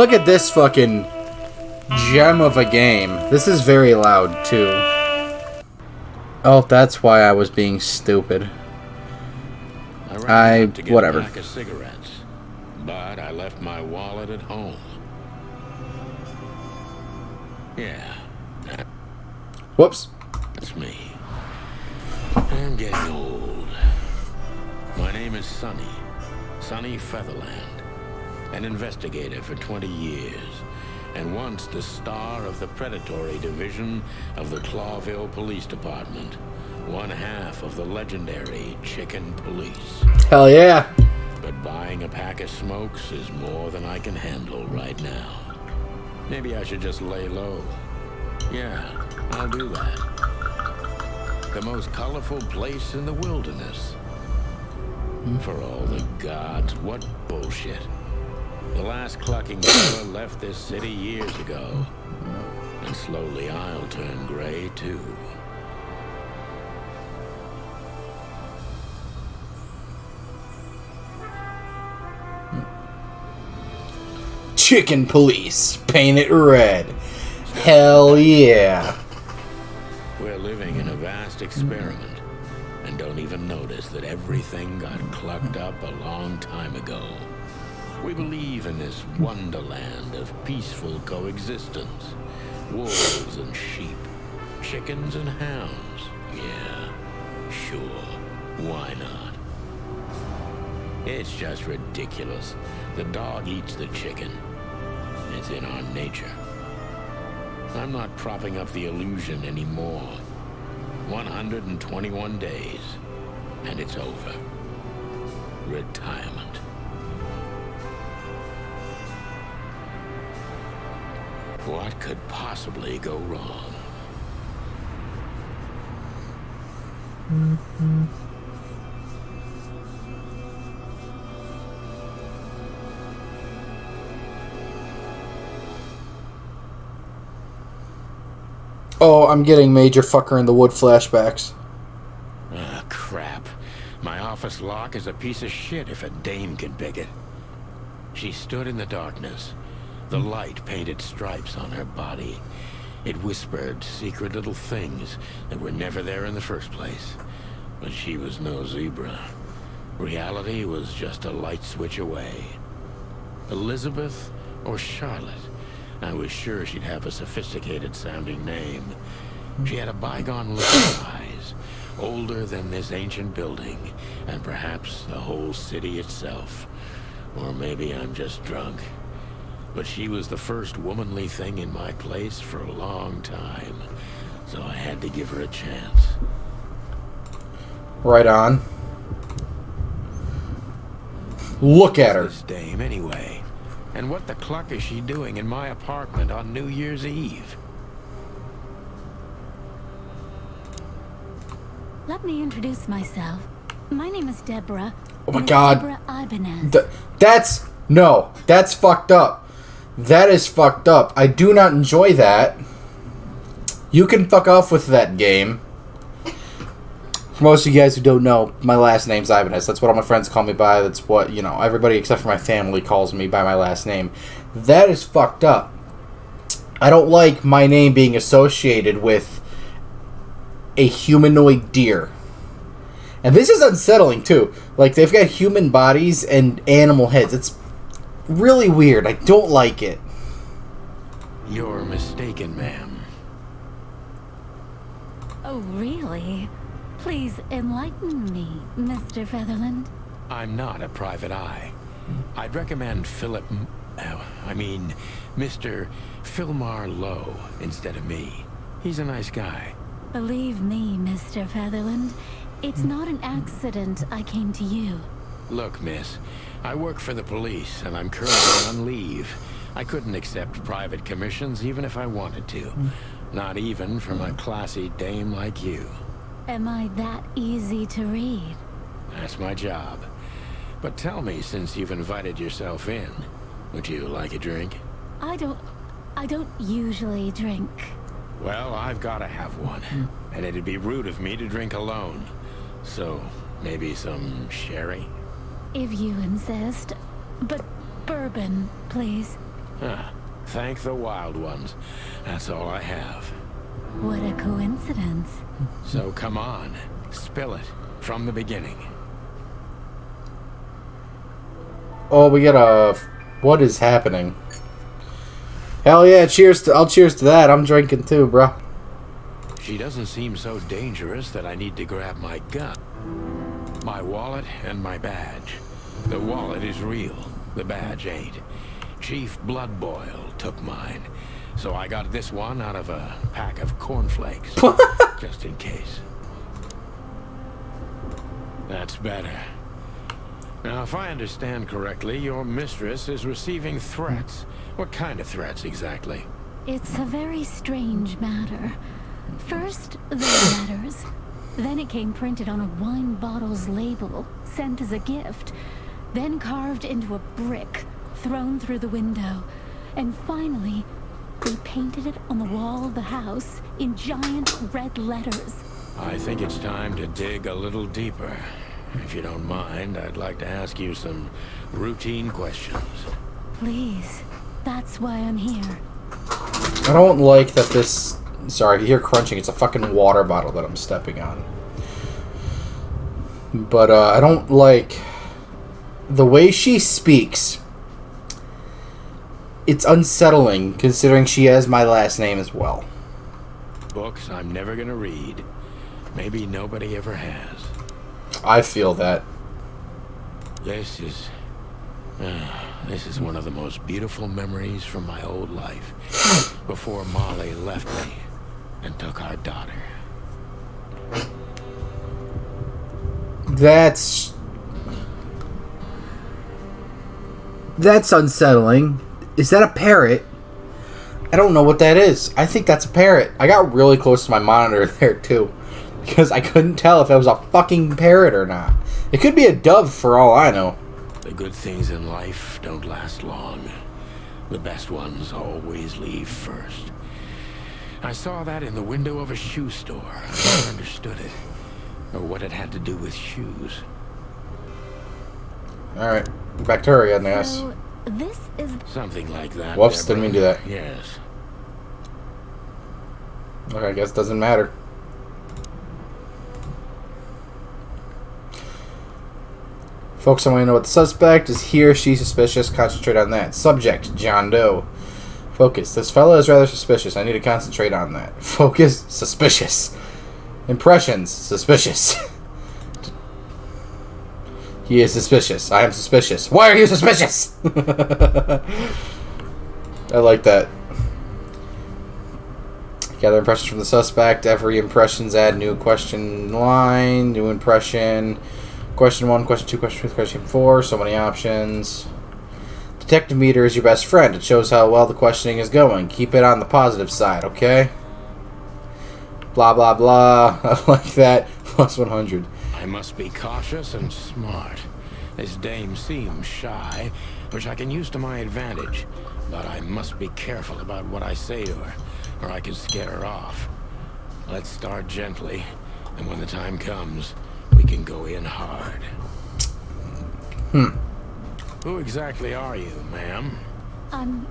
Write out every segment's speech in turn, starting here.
Look at this fucking gem of a game. This is very loud, too. Oh, that's why I was being stupid. Whatever. A pack of cigarettes, but I left my wallet at home. Yeah. Whoops. That's me. I'm getting old. My name is Sonny Featherland, an investigator for 20 years, and once the star of the predatory division of the Clawville Police Department, one half of the legendary Chicken Police. Hell yeah. But buying a pack of smokes is more than I can handle right now. Maybe I should just lay low. Yeah, I'll do that. The most colorful place in the wilderness. For all the gods, what bullshit. The last clucking killer left this city years ago. And slowly I'll turn gray too. Chicken Police. Paint it red. Hell yeah. We're living in a vast experiment, and don't even notice that everything got clucked up a long time ago. We believe in this wonderland of peaceful coexistence. Wolves and sheep, chickens and hounds. Yeah, sure, why not? It's just ridiculous. The dog eats the chicken. It's in our nature. I'm not propping up the illusion anymore. 121 days, and it's over. Retirement. What could possibly go wrong? Oh, I'm getting Major Fucker in the Wood flashbacks. Ah, crap. My office lock is a piece of shit if a dame can pick it. She stood in the darkness. The light painted stripes on her body. It whispered secret little things that were never there in the first place. But she was no zebra. Reality was just a light switch away. Elizabeth or Charlotte? I was sure she'd have a sophisticated-sounding name. She had a bygone look in her eyes, older than this ancient building, and perhaps the whole city itself. Or maybe I'm just drunk. But she was the first womanly thing in my place for a long time, so I had to give her a chance. Right on. Look at her. This dame, anyway. And what the cluck is she doing in my apartment on New Year's Eve? Let me introduce myself. My name is Deborah. Oh my god. Deborah Ibanez. That's fucked up. That is fucked up. I do not enjoy that. You can fuck off with that game. For most of you guys who don't know, my last name's Ibanez. That's what all my friends call me by. That's what, you know, everybody except for my family calls me by my last name. That is fucked up. I don't like my name being associated with a humanoid deer. And this is unsettling, too. Like, they've got human bodies and animal heads. It's really weird. I don't like it. You're mistaken, ma'am. Oh, really? Please enlighten me, Mr. Featherland. I'm not a private eye. I'd recommend Mr. Philmar Lowe instead of me. He's a nice guy. Believe me, Mr. Featherland, it's not an accident I came to you. Look, miss, I work for the police, and I'm currently on leave. I couldn't accept private commissions even if I wanted to. Not even from a classy dame like you. Am I that easy to read? That's my job. But tell me, since you've invited yourself in, would you like a drink? I don't usually drink. Well, I've got to have one. And it'd be rude of me to drink alone. So, maybe some sherry? If you insist. But bourbon, please. Ah, thank the wild ones. That's all I have. What a coincidence. So come on, spill it from the beginning. Oh, we got a... What is happening? Hell yeah, cheers to... I'll cheers to that. I'm drinking too, bro. She doesn't seem so dangerous that I need to grab my gun. My wallet and my badge. The wallet is real. The badge ain't. Chief Bloodboil took mine. So I got this one out of a pack of cornflakes. Just in case. That's better. Now, if I understand correctly, your mistress is receiving threats. What kind of threats, exactly? It's a very strange matter. First, the letters. Then it came printed on a wine bottle's label, sent as a gift. Then carved into a brick, thrown through the window. And finally, they painted it on the wall of the house in giant red letters. I think it's time to dig a little deeper. If you don't mind, I'd like to ask you some routine questions. Please, that's why I'm here. I don't like that this... Sorry, you hear crunching. It's a fucking water bottle that I'm stepping on. But, I don't like... The way she speaks... It's unsettling, considering she has my last name as well. Books I'm never gonna read. Maybe nobody ever has. I feel that. This is one of the most beautiful memories from my old life. Before Molly left me and took our daughter. That's unsettling. Is that a parrot? I don't know what that is. I think that's a parrot. I got really close to my monitor there, too. Because I couldn't tell if it was a fucking parrot or not. It could be a dove for all I know. The good things in life don't last long. The best ones always leave first. I saw that in the window of a shoe store. I never understood it. Or what it had to do with shoes. Alright. Back to her again, I guess. So, this is... Something like that. Whoops, Deborah. didn't mean to do that. Yes. Okay, I guess it doesn't matter. Folks, I want to know what the suspect is. He or she suspicious? Concentrate on that. Subject, John Doe. Focus. This fellow is rather suspicious. I need to concentrate on that. Focus. Suspicious. Impressions. Suspicious. He is suspicious. I am suspicious. Why are you suspicious? I like that. Gather impressions from the suspect. Every impressions add new question line. New impression. Question 1, question 2, question 3, question 4. So many options. Detective meter is your best friend. It shows how well the questioning is going. Keep it on the positive side, okay? Blah, blah, blah. I like that. Plus 100. I must be cautious and smart. This dame seems shy, which I can use to my advantage. But I must be careful about what I say to her, or I can scare her off. Let's start gently, and when the time comes, we can go in hard. Who exactly are you, ma'am? I'm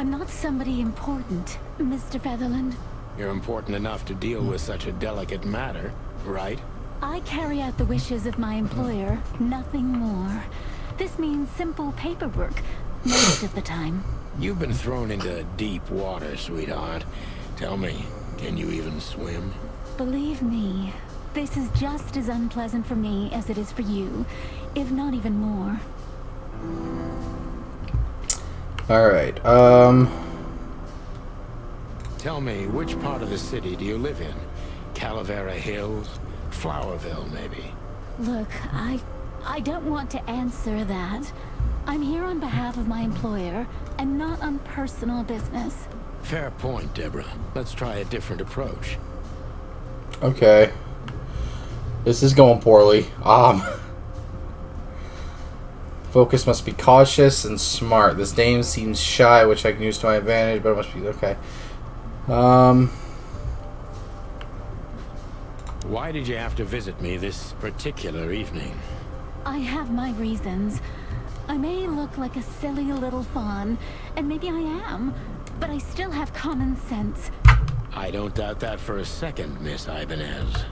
not somebody important, Mr. Featherland. You're important enough to deal with such a delicate matter, right? I carry out the wishes of my employer, nothing more. This means simple paperwork, most of the time. You've been thrown into deep water, sweetheart. Tell me, can you even swim? Believe me, this is just as unpleasant for me as it is for you, if not even more. Alright, Tell me, which part of the city do you live in? Calavera Hills? Flowerville, maybe? Look, I don't want to answer that. I'm here on behalf of my employer, and not on personal business. Fair point, Deborah. Let's try a different approach. okay. This is going poorly. Focus must be cautious and smart. This dame seems shy, which I can use to my advantage, but it must be... Okay. Why did you have to visit me this particular evening? I have my reasons. I may look like a silly little fawn, and maybe I am, but I still have common sense. I don't doubt that for a second, Miss Ibanez.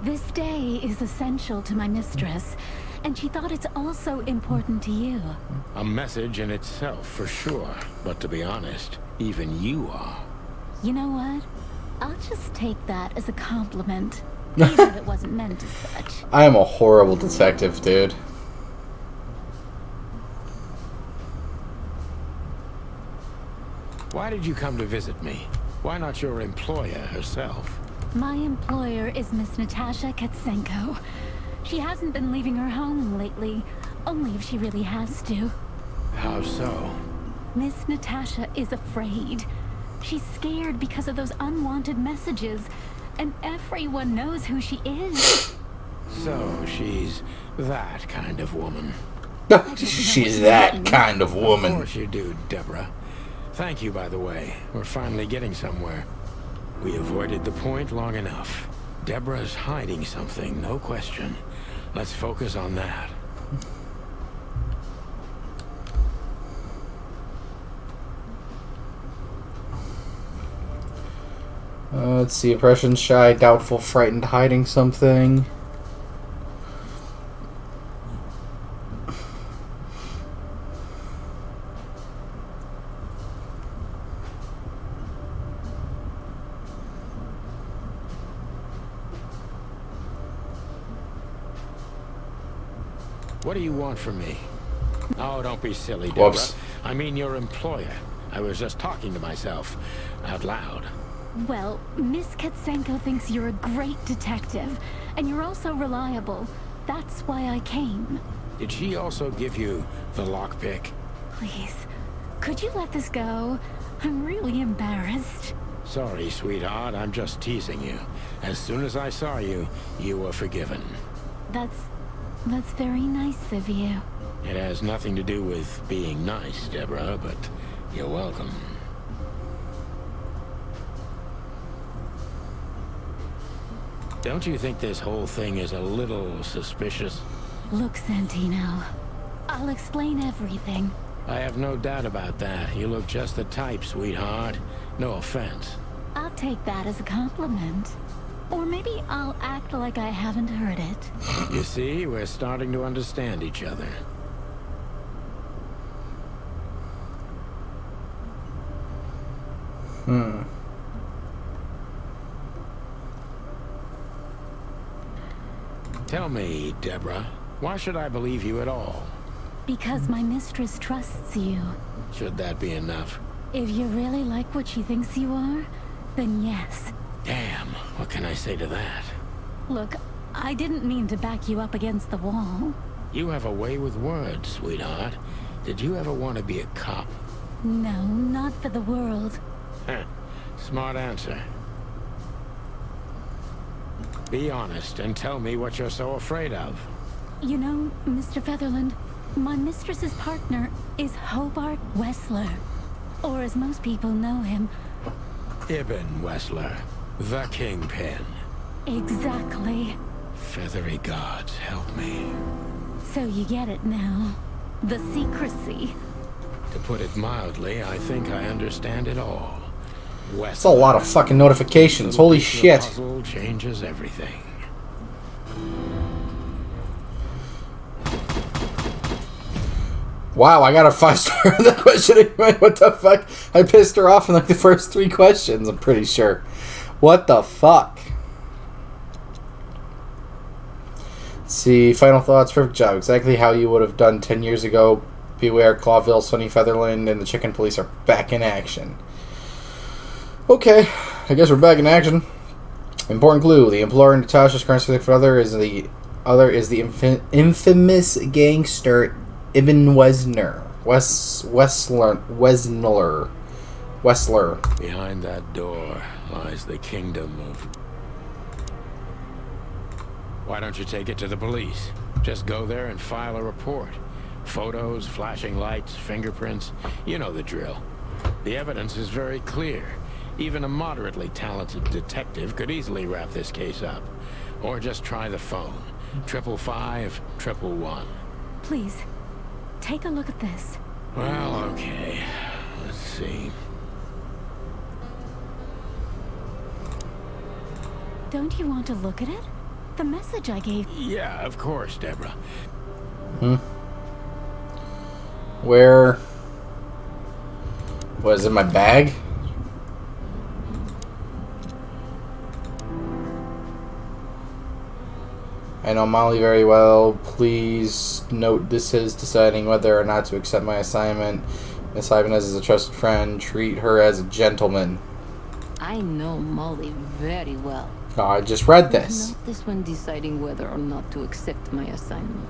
This day is essential to my mistress, and she thought it's also important to you. A message in itself, for sure. But to be honest, even you are. You know what? I'll just take that as a compliment, even if it wasn't meant as such. I am a horrible detective, dude. Why did you come to visit me? Why not your employer herself? My employer is Miss Natasha Katsenko. She hasn't been leaving her home lately, only if she really has to. How so? Miss Natasha is afraid. She's scared because of those unwanted messages, and everyone knows who she is. So she's that kind of woman. She's that kind of Of woman. course you do, Deborah. Thank you, by the way. We're finally getting somewhere. We avoided the point long enough. Deborah's hiding something, no question. Let's focus on that. Let's see. Impression, shy, doubtful, frightened, hiding something. What do you want from me? Oh, don't be silly, Deborah. Whoops. I mean your employer. I was just talking to myself out loud. Well, Miss Katsenko thinks you're a great detective, and you're also reliable. That's why I came. Did she also give you the lockpick? Please, could you let this go? I'm really embarrassed. Sorry, sweetheart. I'm just teasing you. As soon as I saw you, you were forgiven. That's very nice of you. It has nothing to do with being nice, Deborah, but you're welcome. Don't you think this whole thing is a little suspicious? Look, Santino, I'll explain everything. I have no doubt about that. You look just the type, sweetheart. No offense. I'll take that as a compliment. Or maybe I'll act like I haven't heard it. You see, we're starting to understand each other. Tell me, Deborah, why should I believe you at all? Because my mistress trusts you. Should that be enough? If you really like what she thinks you are, then yes. Damn, what can I say to that? Look, I didn't mean to back you up against the wall. You have a way with words, sweetheart. Did you ever want to be a cop? No, not for the world. Heh, smart answer. Be honest and tell me what you're so afraid of. You know, Mr. Featherland, my mistress's partner is Hobart Wessler. Or as most people know him. Ibn Wessler, the Kingpin. Exactly. Feathery gods, help me. So you get it now. The secrecy. To put it mildly, I think I understand it all. That's a lot of fucking notifications. Holy shit. Puzzle changes everything. Wow, I got a 5-star on the question anyway. What the fuck? I pissed her off in like the first 3 questions, I'm pretty sure. What the fuck? Let's see, final thoughts. Perfect job. Exactly how you would have done 10 years ago. Beware, Clawville, Sonny Featherland, and the Chicken Police are back in action. Okay, I guess we're back in action. Important clue: the employer Natasha's current significant other is the infamous gangster Ibn Wessler. Wessler. Behind that door lies the kingdom of... Why don't you take it to the police? Just go there and file a report. Photos, flashing lights, fingerprints. You know the drill. The evidence is very clear. Even a moderately talented detective could easily wrap this case up. Or just try the phone. 555-111. Please, take a look at this. Well, okay. Let's see. Don't you want to look at it? The message I gave. Yeah, of course, Deborah. Where? Was it my bag? I know Molly very well. Please note this is deciding whether or not to accept my assignment. Miss Ibanez is a trusted friend. Treat her as a gentleman. I know Molly very well. Oh, I just read this. Not this one deciding whether or not to accept my assignment.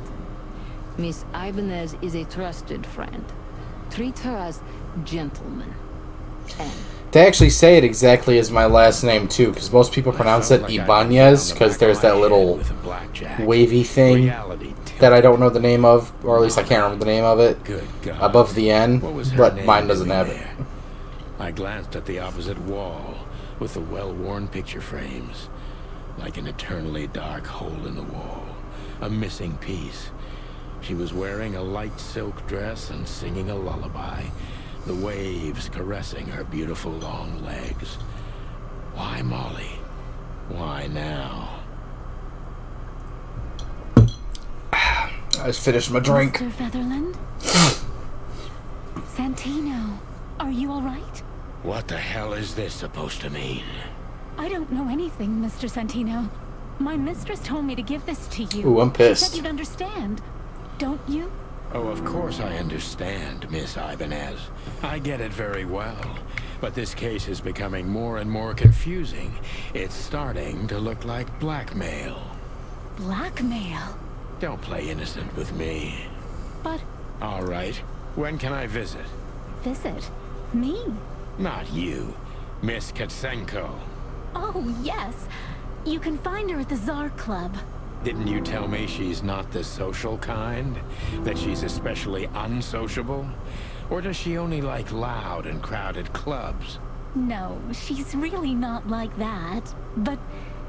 Miss Ibanez is a trusted friend. Treat her as gentleman. And They actually say it exactly as my last name, too, because most people pronounce it Ibanez, because there's that little wavy thing that I don't know the name of, or at least I can't remember the name of it, Good God. above the N, What was her but name mine doesn't doing have it. there? I glanced at the opposite wall with the well-worn picture frames, like an eternally dark hole in the wall, a missing piece. She was wearing a light silk dress and singing a lullaby, the waves caressing her beautiful long legs. Why Molly? Why now? I just finished my drink. Mr. Featherland? Santino, are you all right? What the hell is this supposed to mean? I don't know anything, Mr. Santino. My mistress told me to give this to you. Ooh, I'm She pissed. said you'd understand. Don't you? Oh, of course I understand, Miss Ibanez. I get it very well. But this case is becoming more and more confusing. It's starting to look like blackmail. Blackmail? Don't play innocent with me. But All right. When can I visit? visit me? Not you. Miss Katsenko. Oh, yes. You can find her at the Tsar Club. Didn't you tell me she's not the social kind? That she's especially unsociable? Or does she only like loud and crowded clubs? No, she's really not like that. But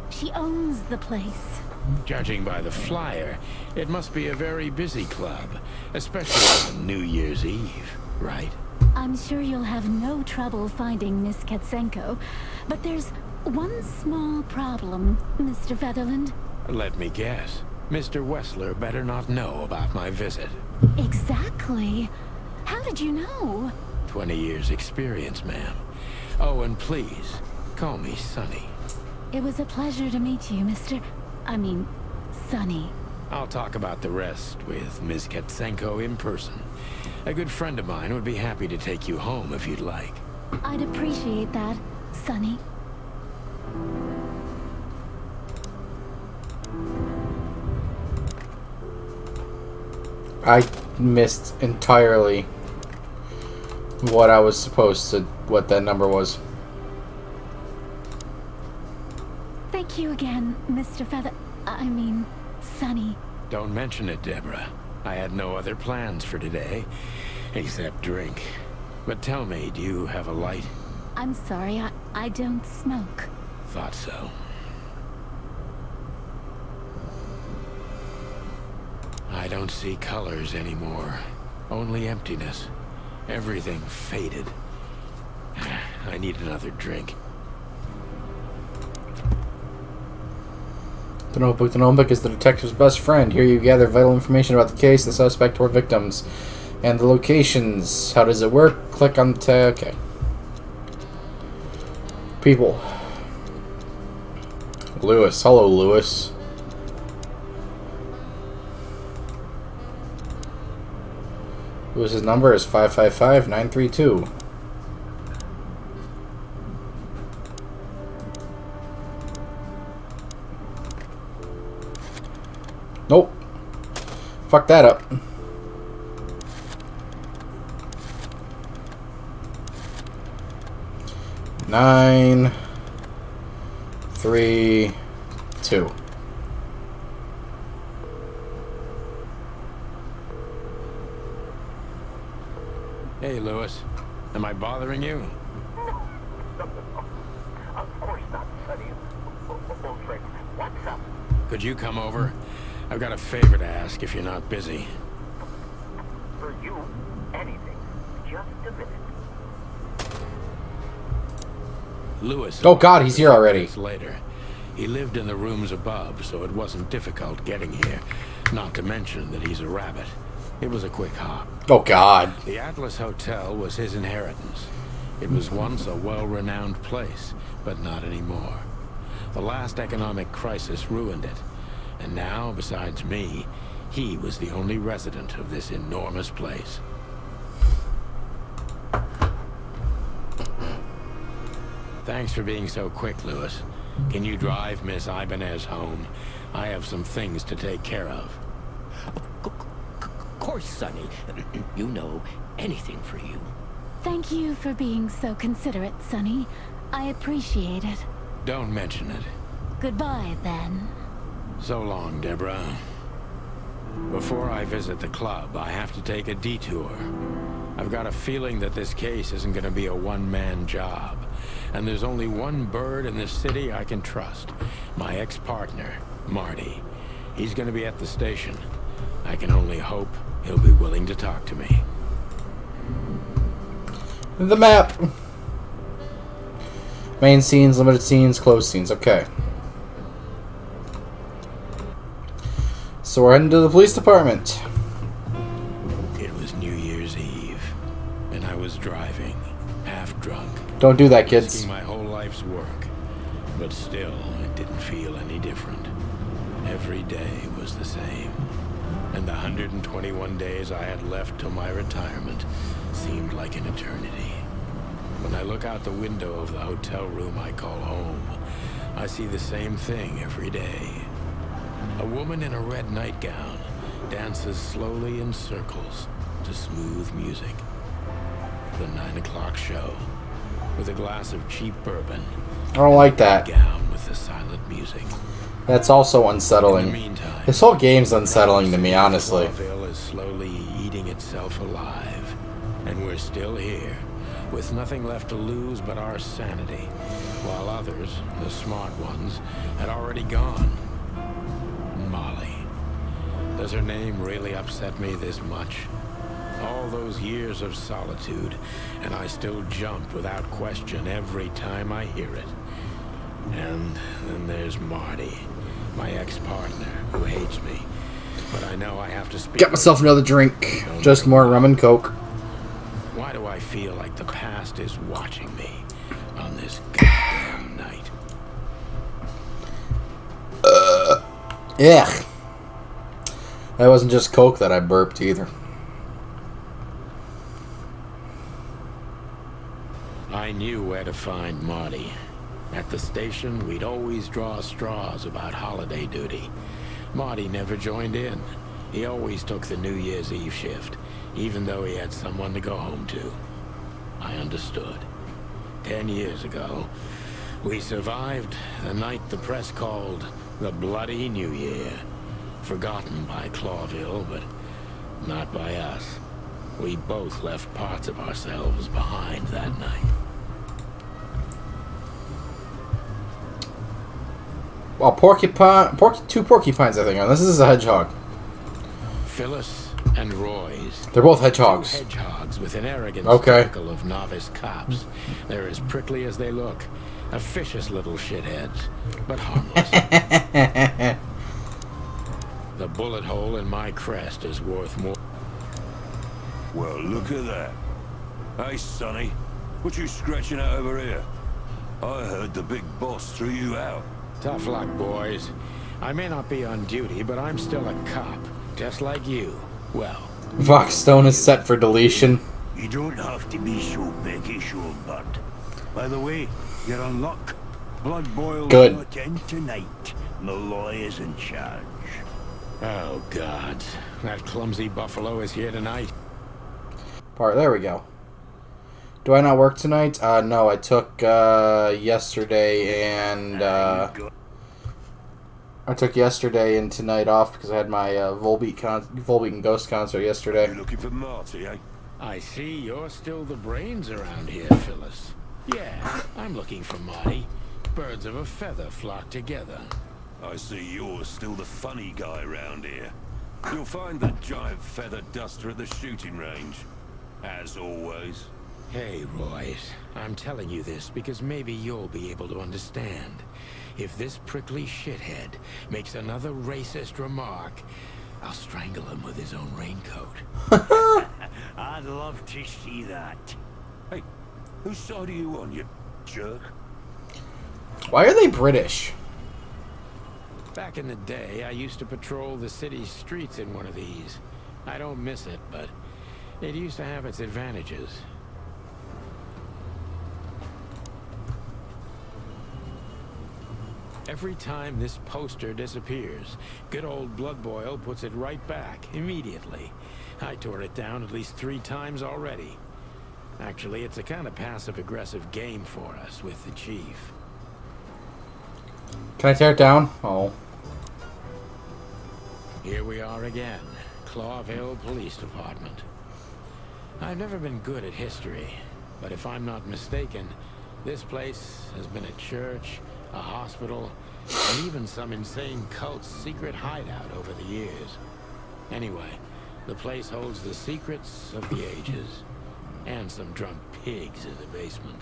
she owns the place. Judging by the flyer, it must be a very busy club, especially on New Year's Eve, right? I'm sure you'll have no trouble finding Miss Katsenko. But there's one small problem, Mr. Featherland. Let me guess. Mr. Wessler better not know about my visit. Exactly. How did you know? 20 years experience, ma'am. Oh, and please, call me Sonny. It was a pleasure to meet you, Sonny. I'll talk about the rest with Ms. Katsenko in person. A good friend of mine would be happy to take you home if you'd like. I'd appreciate that, Sonny. I missed entirely what I was supposed to, what that number was. Thank you again, Mr. Sonny. Don't mention it, Deborah. I had no other plans for today, except drink. But tell me, do you have a light? I'm sorry, I don't smoke. Thought so. I don't see colors anymore. Only emptiness. Everything faded. I need another drink. The notebook. The notebook is the detective's best friend. Here you gather vital information about the case, the suspect, or victims, and the locations. How does it work? Click on the tab. Okay. People. Lewis. Hello, Lewis. Lewis's number is 555-932. Nope. Fuck that up. Nine, 3, 2. Hey, Lewis. Am I bothering you? Of course not, Sonny. Old friend, what's up? Could you come over? I've got a favor to ask if you're not busy. For You, anything. Just a minute. Lewis. Oh God, he's here already. Later. He lived in the rooms above, so it wasn't difficult getting here. Not to mention that he's a rabbit. It was a quick hop. Oh God. The Atlas Hotel was his inheritance. It was once a well-renowned place, but not anymore. The last economic crisis ruined it. And now, besides me, he was the only resident of this enormous place. Thanks for being so quick, Lewis. Can you drive Miss Ibanez home? I have some things to take care of. Of course, Sonny. You know, anything for you. Thank you for being so considerate, Sonny. I appreciate it. Don't mention it. Goodbye, then. So long, Deborah. Before I visit the club, I have to take a detour. I've got a feeling that this case isn't going to be a one-man job. And there's only one bird in this city I can trust. My ex-partner, Marty. He's going to be at the station. I can only hope he'll be willing to talk to me. The map. Main scenes, limited scenes, closed scenes. Okay. So we're heading to the police department. It was New Year's Eve, and I was driving, half drunk. Don't do that, kids. Risking my whole life's work. But still, it didn't feel any different. Every day was the same. And the 121 days I had left till my retirement seemed like an eternity. When I look out the window of the hotel room I call home, I see the same thing every day. A woman in a red nightgown dances slowly in circles to smooth music. The 9 o'clock show, with a glass of cheap bourbon. I don't like that. Gown with the silent music. That's also In unsettling. the meantime, This whole game's unsettling to me, honestly. Clawville is slowly eating itself alive, and we're still here, with nothing left to lose but our sanity, while others, the smart ones, had already gone. Molly. Does her name really upset me this much? All those years of solitude, and I still jump without question every time I hear it. And then there's Marty, my ex-partner, who hates me. But I know I have to speak. Get myself another drink. Just more rum and coke. Why do I feel like the past is watching me on this goddamn night? Ugh. That wasn't just coke that I burped either. I knew where to find Marty. At the station, we'd always draw straws about holiday duty. Marty never joined in. He always took the New Year's Eve shift, even though he had someone to go home to. I understood. 10 years ago, we survived the night the press called the Bloody New Year. Forgotten by Clawville, but not by us. We both left parts of ourselves behind that night. Well, two porcupines, I think. And this is a hedgehog. Phyllis and Roy's. They're both hedgehogs. Two hedgehogs with an arrogant Okay. circle of novice cops. They're as prickly as they look. Officious little shitheads, but harmless. The bullet hole in my crest is worth more. Well, look at that. Hey, Sonny, what you scratching out over here? I heard the big boss threw you out. Tough luck, boys. I may not be on duty, but I'm still a cop, just like you. Well, Voxstone is set for deletion. You don't have to be so peckish, old bird. By the way, you're on luck. Blood boil Good. not end tonight. Malloy is in charge. oh God, that clumsy buffalo is here tonight. There we go. Do I not work tonight? No, I took yesterday and tonight off because I had my Volbeat and Ghost concert yesterday. You looking for Marty, eh? I see you're still the brains around here, Phyllis. Yeah, I'm looking for Marty. Birds of a feather flock together. I see you're still the funny guy round here. You'll find that giant feather duster at the shooting range. As always. Hey, Royce. I'm telling you this because maybe you'll be able to understand. If this prickly shithead makes another racist remark, I'll strangle him with his own raincoat. I'd love to see that. Hey, whose side are you on, you jerk? Why are they British? Back in the day, I used to patrol the city's streets in one of these. I don't miss it, but it used to have its advantages. Every time this poster disappears, good old Blood Boil puts it right back, immediately. I tore it down at least 3 times already. Actually, it's a kind of passive-aggressive game for us with the chief. Can I tear it down? Oh. Here we are again, Clawville Police Department. I've never been good at history, but if I'm not mistaken, this place has been a church, a hospital, and even some insane cult's secret hideout over the years. Anyway, the place holds the secrets of the ages, and some drunk pigs in the basement.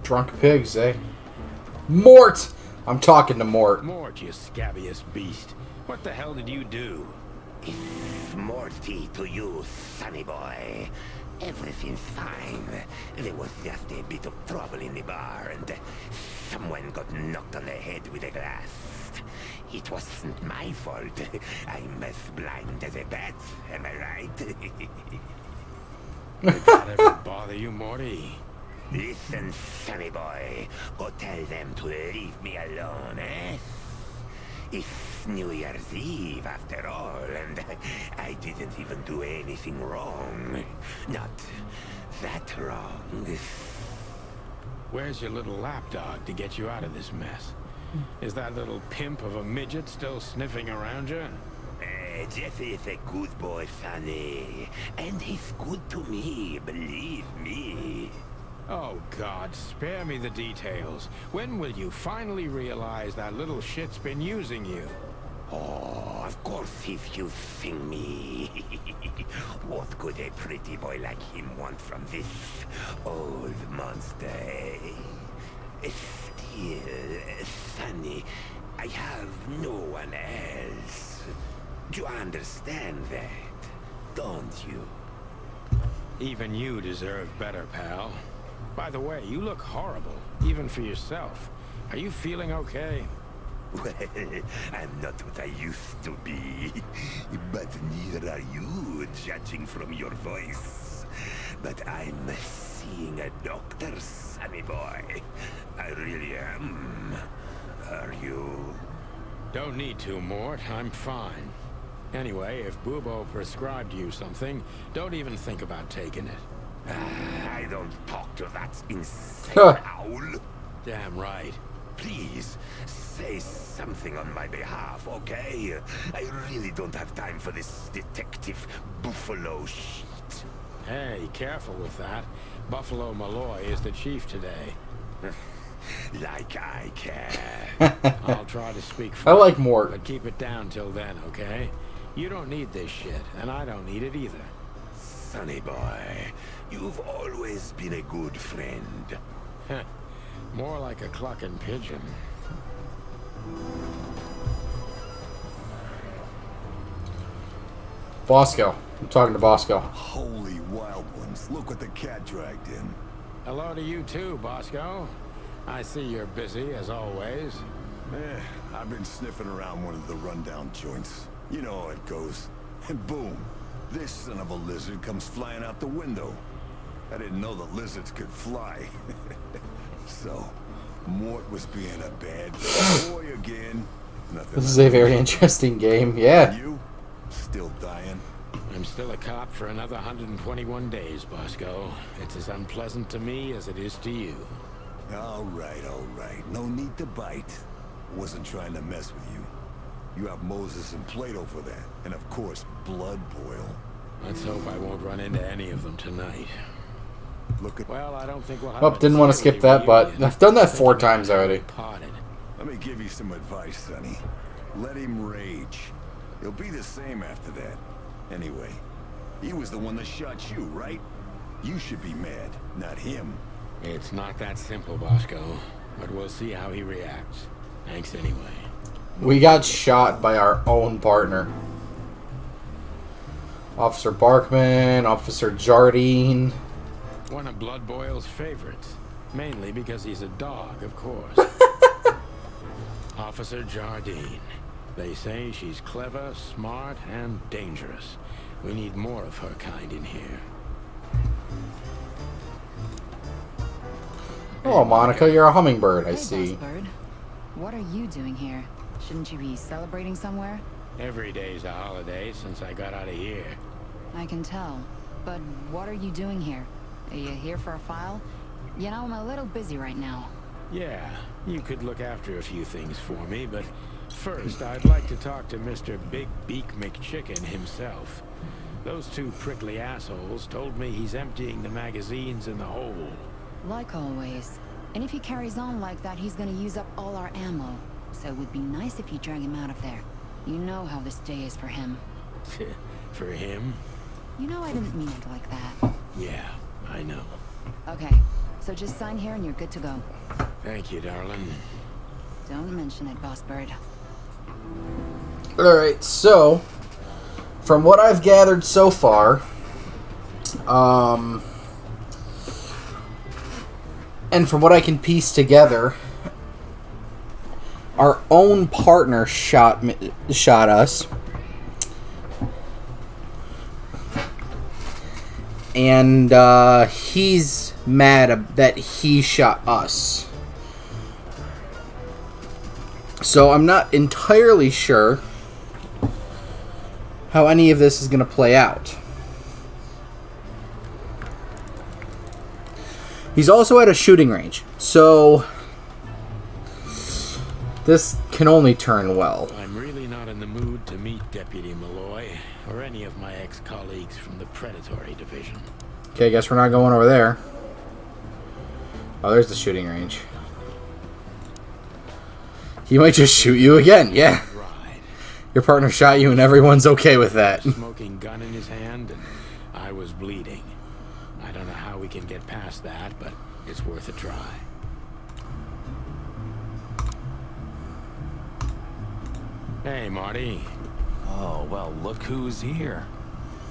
Drunk pigs, eh? Mort! I'm talking to Mort. Mort, you scabbiest beast. What the hell did you do? It's Morty to you, sonny boy. Everything's fine. There was just a bit of trouble in the bar, and someone got knocked on the head with a glass. It wasn't my fault. I'm as blind as a bat, am I right? Did that ever bother you, Morty? Listen, sonny boy. Go tell them to leave me alone, eh? It's New Year's Eve, after all, and I didn't even do anything wrong. Not that wrong. Where's your little lapdog to get you out of this mess? Is that little pimp of a midget still sniffing around you? Jesse is a good boy, Sonny. And he's good to me, believe me. Oh, God, spare me the details. When will you finally realize that little shit's been using you? Oh, of course he's using me. What could a pretty boy like him want from this old monster, eh? Still, Sonny, I have no one else. Do you understand that? Don't you? Even you deserve better, pal. By the way, you look horrible, even for yourself. Are you feeling okay? Well, I'm not what I used to be. But neither are you, judging from your voice. But I'm seeing a doctor, sonny boy. I really am. Are you? Don't need to, Mort. I'm fine. Anyway, if Bubo prescribed you something, don't even think about taking it. I don't talk to that insane Huh. owl. Damn right. Please, say something on my behalf, okay? I really don't have time for this detective buffalo shit. Hey, careful with that. Buffalo Malloy is the chief today. Like I care. I'll try to speak I for like you, Mort. but keep it down till then, okay? You don't need this shit, and I don't need it either. Sonny boy, you've always been a good friend. More like a clucking pigeon. Bosco. I'm talking to Bosco. Holy wild ones. Look what the cat dragged in. Hello to you too, Bosco. I see you're busy, as always. I've been sniffing around one of the rundown joints. You know how it goes. And boom, this son of a lizard comes flying out the window. I didn't know that lizards could fly. So, Mort was being a bad boy again. Nothing. This is a very interesting game. Yeah. You? Still dying? I'm still a cop for another 121 days, Bosco. It's as unpleasant to me as it is to you. All right. No need to bite. Wasn't trying to mess with you. You have Moses and Plato for that. And of course, Blood Boil. Let's hope I won't run into any of them tonight. Look at... Well, I don't think we'll have Oh, didn't want to skip that, but I've done that 4 times already. Parted. Let me give you some advice, Sonny. Let him rage. He'll be the same after that. Anyway, he was the one that shot you, right? You should be mad, not him. It's not that simple, Bosco. But we'll see how he reacts. Thanks anyway. We got shot by our own partner. Officer Barkman, Officer Jardine. One of Blood Boyle's favorites. Mainly because he's a dog, of course. Officer Jardine. They say she's clever, smart, and dangerous. We need more of her kind in here. Oh, Monica, you're a hummingbird, I Hey, see. Boss Bird. What are you doing here? Shouldn't you be celebrating somewhere? Every day's a holiday since I got out of here. I can tell. But what are you doing here? Are you here for a file? You know, I'm a little busy right now. Yeah, you could look after a few things for me, but first I'd like to talk to Mr. Big Beak McChicken himself. Those two prickly assholes told me he's emptying the magazines in the hole. Like always. And if he carries on like that, he's gonna use up all our ammo. So it would be nice if you drag him out of there. You know how this day is for him. For him? You know I didn't mean it like that. Yeah, I know. Okay, so just sign here and you're good to go. Thank you, darling. Don't mention it, Boss Bird. Alright, so, from what I've gathered so far, and from what I can piece together, our own partner shot us, and he's mad that he shot us. So I'm not entirely sure how any of this is going to play out. He's also at a shooting range, so this can only turn well. I'm really not in the mood to meet Deputy Malloy or any of my ex-colleagues from the Predatory Division. Okay, I guess we're not going over there. Oh, there's the shooting range. He might just shoot you again, yeah. Right. Your partner shot you and everyone's okay with that. Smoking gun in his hand, and I was bleeding. I don't know how we can get past that, but it's worth a try. Hey, Marty. Oh, well, look who's here.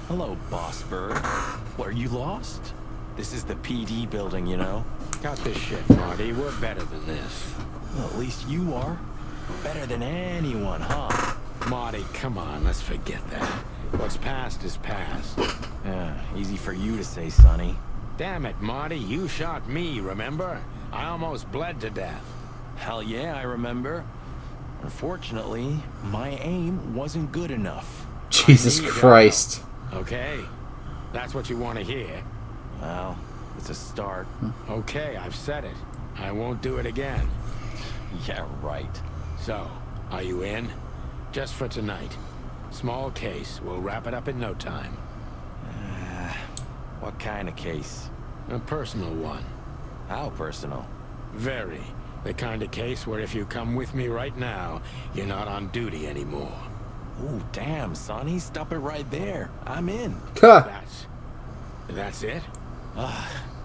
Hello, Boss Bird. Were you lost? This is the PD building, you know. Cut this shit, Marty. We're better than this. Well, at least you are. Better than anyone, huh? Marty, come on. Let's forget that. What's past is past. Yeah, easy for you to say, Sonny. Damn it, Marty. You shot me, remember? I almost bled to death. Hell yeah, I remember. Unfortunately, my aim wasn't good enough. Jesus Christ. Okay. That's what you want to hear. Well, it's a start. Okay, I've said it. I won't do it again. Yeah, right. So, are you in? Just for tonight. Small case. We'll wrap it up in no time. What kind of case? A personal one. How personal? Very. The kind of case where if you come with me right now, you're not on duty anymore. Ooh, damn, Sonny. Stop it right there. I'm in. That's it?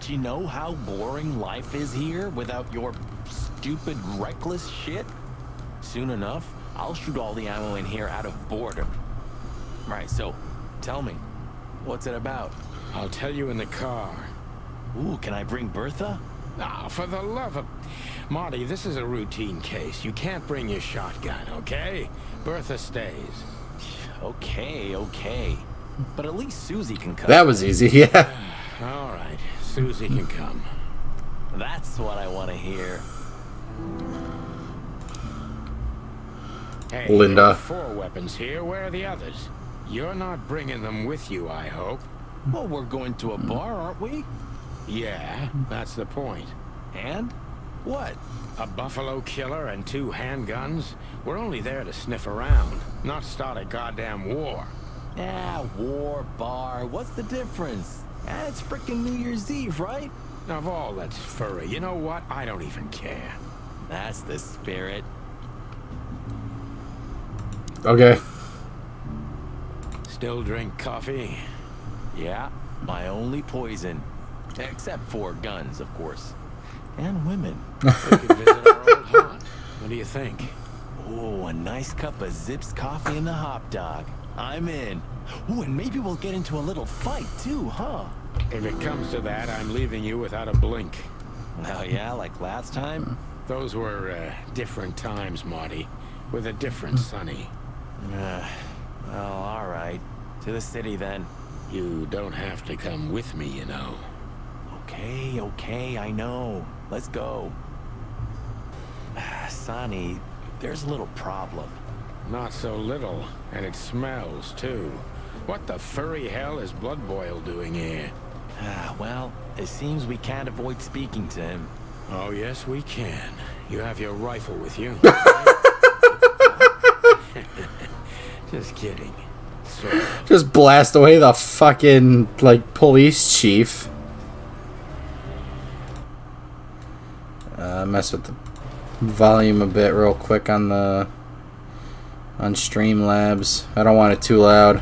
Do you know how boring life is here without your stupid, reckless shit? Soon enough, I'll shoot all the ammo in here out of boredom. Right, so, tell me, what's it about? I'll tell you in the car. Ooh, can I bring Bertha? Ah, for the love of... Marty, this is a routine case. You can't bring your shotgun, okay? Bertha stays. Okay. But at least Susie can come. That was easy, yeah. All right, Susie can come. That's what I want to hear. Hey, Linda. there are 4 weapons here. Where are the others? You're not bringing them with you, I hope. Well, we're going to a bar, aren't we? Yeah, that's the point. And? What? A buffalo killer and 2 handguns? We're only there to sniff around, not start a goddamn war. Yeah, war, bar, what's the difference? It's frickin' New Year's Eve, right? Of all that's furry, you know what? I don't even care. That's the spirit. Okay. Still drink coffee? Yeah, my only poison. Except for guns, of course. And women. We could visit our old haunt. What do you think? Oh, a nice cup of Zips coffee and a hot dog. I'm in. Oh, and maybe we'll get into a little fight too, huh? If it comes to that, I'm leaving you without a blink. Oh yeah, like last time? Those were different times, Marty. With a different Sonny. Well, alright. To the city then. You don't have to come with me, you know. Okay, I know. Let's go. Sonny, there's a little problem. Not so little, and it smells, too. What the furry hell is Blood Boil doing here? Well, it seems we can't avoid speaking to him. Oh, yes, we can. You have your rifle with you. Just kidding. Sort of. Just blast away the fucking, like, police chief. Mess with the volume a bit real quick on Streamlabs. I don't want it too loud.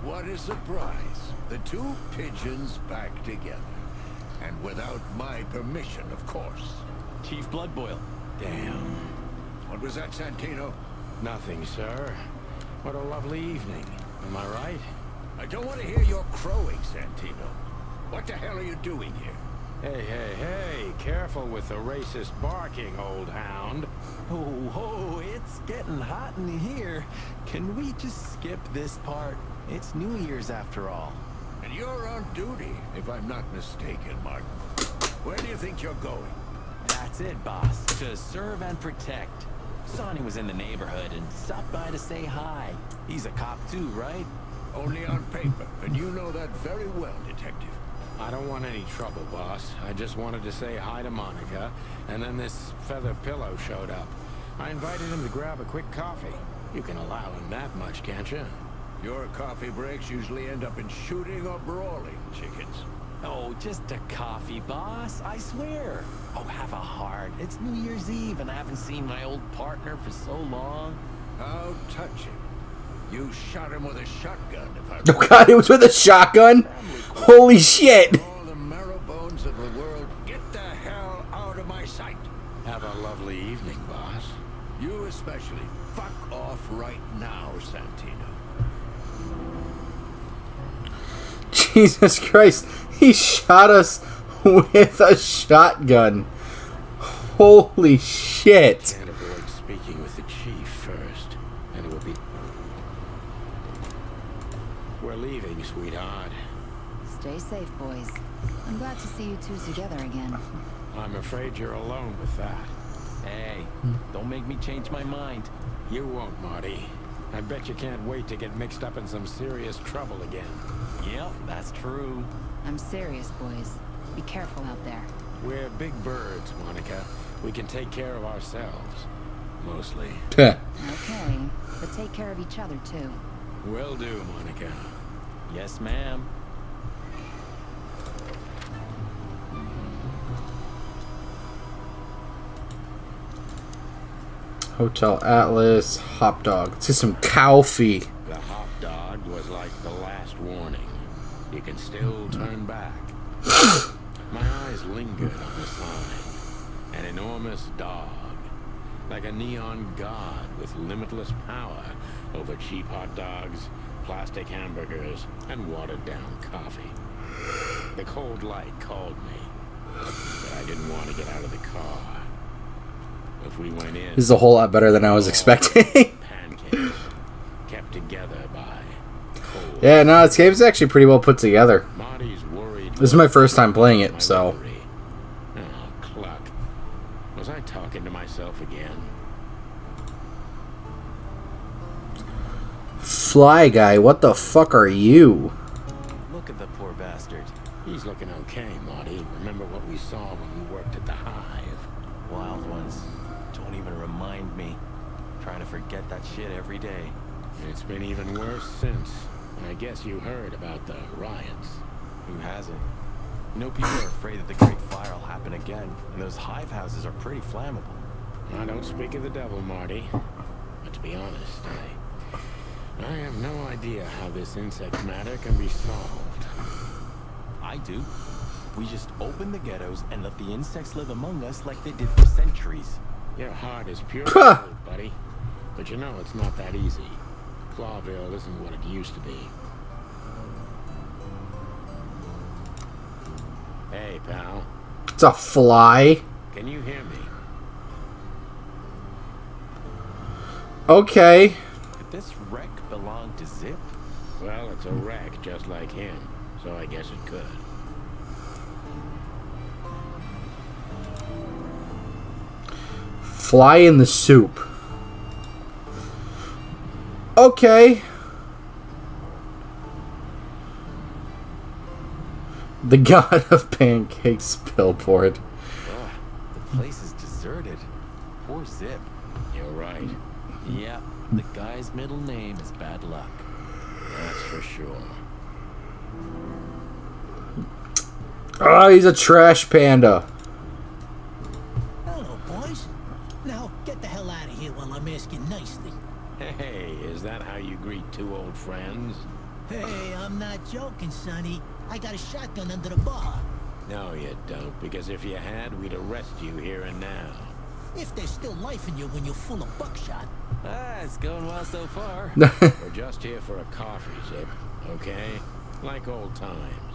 What a surprise. The two pigeons back together. And without my permission, of course. Chief Bloodboil. Damn. What was that, Santino? Nothing, sir. What a lovely evening. Am I right? I don't want to hear your crowing, Santino. What the hell are you doing here? Hey, careful with the racist barking, old hound. Oh, it's getting hot in here. Can we just skip this part? It's New Year's after all. And you're on duty, if I'm not mistaken, Martin. Where do you think you're going? That's it, boss. To serve and protect. Sonny was in the neighborhood and stopped by to say hi. He's a cop too, right? Only on paper, and you know that very well, Detective. I don't want any trouble, boss. I just wanted to say hi to Monica, and then this feather pillow showed up. I invited him to grab a quick coffee. You can allow him that much, can't you? Your coffee breaks usually end up in shooting or brawling, chickens. Oh, just a coffee, boss. I swear. Oh, have a heart. It's New Year's Eve, and I haven't seen my old partner for so long. How touching. You shot him with a shotgun, if I Oh god, it was with a shotgun? Holy shit! all the marrow bones of the world, get the hell out of my sight. Have a lovely evening, boss. You especially. Fuck off right now, Santino. Jesus Christ, he shot us with a shotgun. Holy shit. Can't avoid speaking with the chief first, and it will be... We're leaving, sweetheart. Stay safe, boys. I'm glad to see you two together again. I'm afraid you're alone with that. Hey, don't make me change my mind. You won't, Marty. I bet you can't wait to get mixed up in some serious trouble again. Yep, that's true. I'm serious, boys. Be careful out there. We're big birds, Monica. We can take care of ourselves. Mostly. Okay, but take care of each other, too. Will do, Monica. Yes, ma'am. Hotel Atlas, hot dog. Let's get some coffee. The hot dog was like the last warning. You can still turn back. My eyes lingered on the sign. An enormous dog. Like a neon god with limitless power over cheap hot dogs, plastic hamburgers, and watered-down coffee. The cold light called me, but I didn't want to get out of the car. If we went in... This is a whole lot better than I was expecting. Pancakes, kept together by cold. Yeah, no, this game's actually pretty well put together. Marty's worried. This is my first time playing it, so... Worry. Oh, cluck. Was I talking to myself again? Fly Guy, what the fuck are you? Look at the poor bastard. He's looking okay, Marty. Remember what we saw when we worked at the Hive? Wild ones. Don't even remind me. Trying to forget that shit every day. It's been even worse since. I guess you heard about the riots. Who hasn't? You know, people are afraid that the Great Fire will happen again, and those hive houses are pretty flammable. I don't speak of the devil, Marty. But to be honest, I have no idea how this insect matter can be solved. I do. We just open the ghettos and let the insects live among us like they did for centuries. Your heart is pure gold, buddy. But you know it's not that easy. Clawville isn't what it used to be. Hey, pal. It's a fly. Can you hear me? Okay. Did this wreck belong to Zip? Well, it's a wreck just like him, so I guess it could. Fly in the soup. Okay. The god of pancakes billboard. Ugh, the place is deserted. Poor Zip. You're right. Yeah, the guy's middle name is Bad Luck. That's for sure. Oh, he's a trash panda. Hello, boys. Now, get the hell out of here while I'm asking nicely. Hey, is that how you greet two old friends? Hey, I'm not joking, Sonny. I got a shotgun under the bar. No, you don't, because if you had, we'd arrest you here and now. If there's still life in you when you're full of buckshot. Ah, it's going well so far. We're just here for a coffee, Zip, okay? Like old times.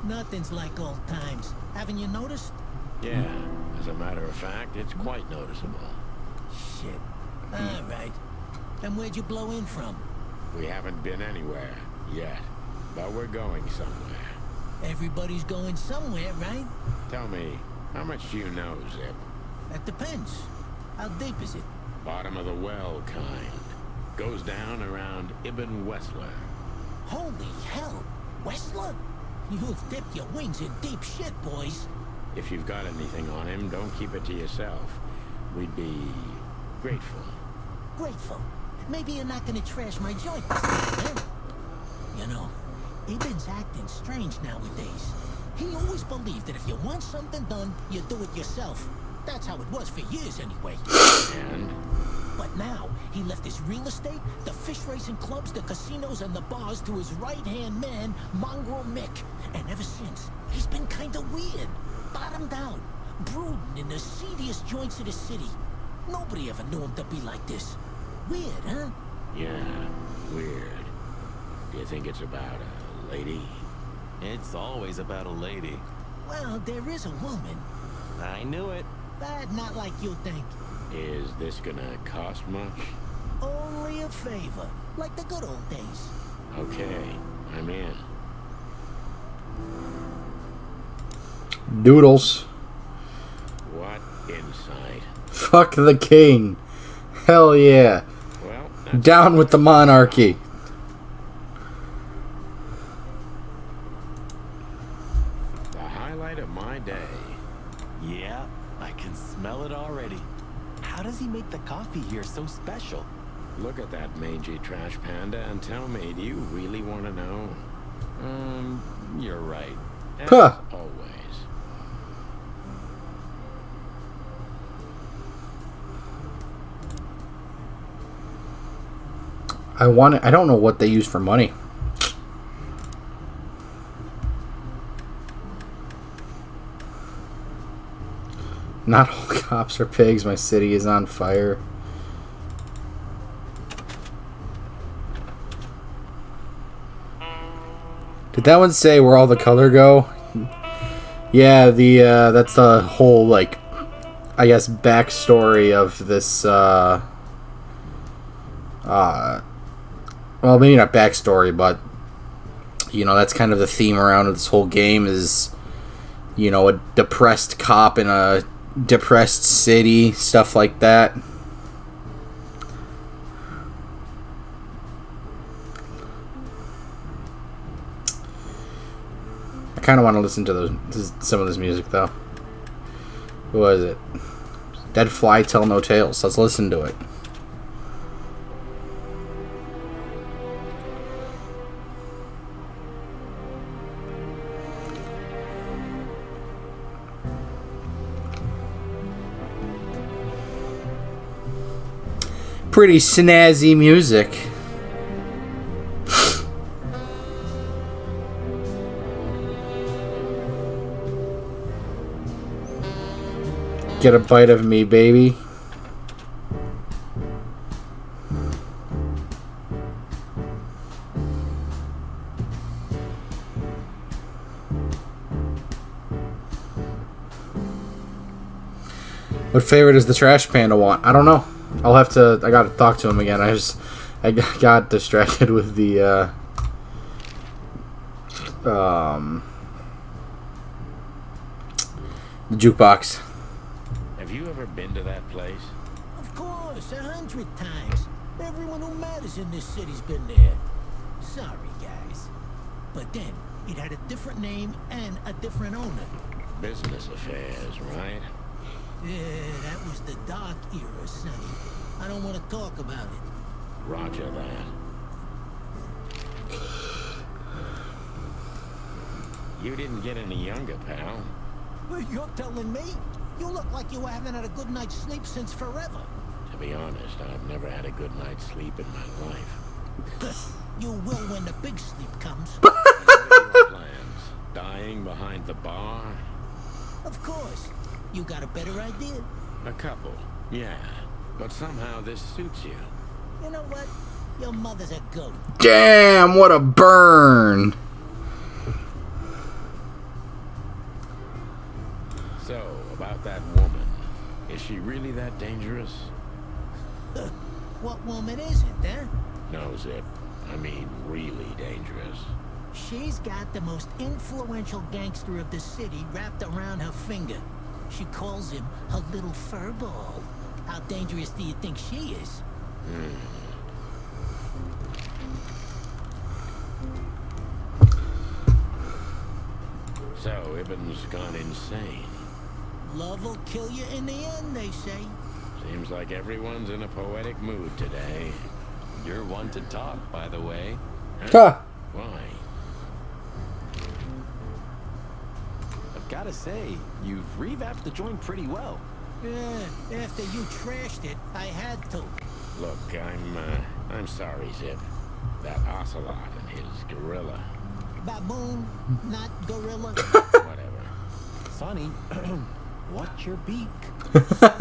Nothing's like old times. Haven't you noticed? Yeah, as a matter of fact, it's quite noticeable. Shit. All right. And where'd you blow in from? We haven't been anywhere yet, but we're going somewhere. Everybody's going somewhere, right? Tell me, how much do you know, Zip? That depends. How deep is it? Bottom of the well kind. Goes down around Ibn Wessler. Holy hell. Wessler? You've dipped your wings in deep shit, boys. If you've got anything on him, don't keep it to yourself. We'd be grateful. Grateful. Maybe you're not gonna trash my joint this time, eh? You know, Ibn's acting strange nowadays. He always believed that if you want something done, you do it yourself. That's how it was for years anyway. And? But now, he left his real estate, the fish racing clubs, the casinos, and the bars to his right-hand man, Mongrel Mick. And ever since, he's been kinda weird. Bottomed out. Brooding in the seediest joints of the city. Nobody ever knew him to be like this. Weird, huh? Yeah, weird. Do you think it's about a lady? It's always about a lady. Well, there is a woman. I knew it. But not like you think. Is this gonna cost much? Only a favor. Like the good old days. Okay, I'm in. Doodles. What insight? Fuck the king. Hell yeah. Well, that's Down with the monarchy. the highlight of my day. Yeah, I can smell it already. How does he make the coffee here so special? Look at that mangy trash panda and tell me, do you really want to know? You're right. As Huh. always. I don't know what they use for money. Not all cops are pigs. My city is on fire. Did that one say where all the color go? Yeah, the that's the whole, like, I guess, backstory of this well, maybe not backstory, but you know, that's kind of the theme around this whole game is, you know, a depressed cop in a depressed city, stuff like that. I kind of want to listen to some of this music, though. Who was it? Dead Fly Tell No Tales. Let's listen to it. pretty snazzy music. Get a bite of me, baby. What flavor does the trash panda want? I don't know. I'll have to. I gotta talk to him again. I got distracted with the jukebox. Have you ever been to that place? Of course, 100 times. Everyone who matters in this city's been there. Sorry, guys. But then, it had a different name and a different owner. Business affairs, right? Yeah, that was the dark era, Sonny. I don't want to talk about it. Roger that. You didn't get any younger, pal. Well, you're telling me? You look like you haven't had a good night's sleep since forever. To be honest, I've never had a good night's sleep in my life. You will when the big sleep comes. What are your plans? Dying behind the bar? Of course. You got a better idea? A couple, yeah. But somehow this suits you. You know what? Your mother's a goat. Damn, what a burn. So, about that woman. Is she really that dangerous? What woman isn't, huh? No, Zip. I mean, really dangerous. She's got the most influential gangster of the city wrapped around her finger. She calls him her little furball. How dangerous do you think she is? So, Ibn's gone insane. Love will kill you in the end, they say. Seems like everyone's in a poetic mood today. You're one to talk, by the way. Huh. Why? I've got to say, you've revamped the joint pretty well. Yeah, after you trashed it, I had to. Look, I'm sorry, Zip. That ocelot and his gorilla. Baboon, not gorilla. Whatever. Sonny, watch your beak. You owe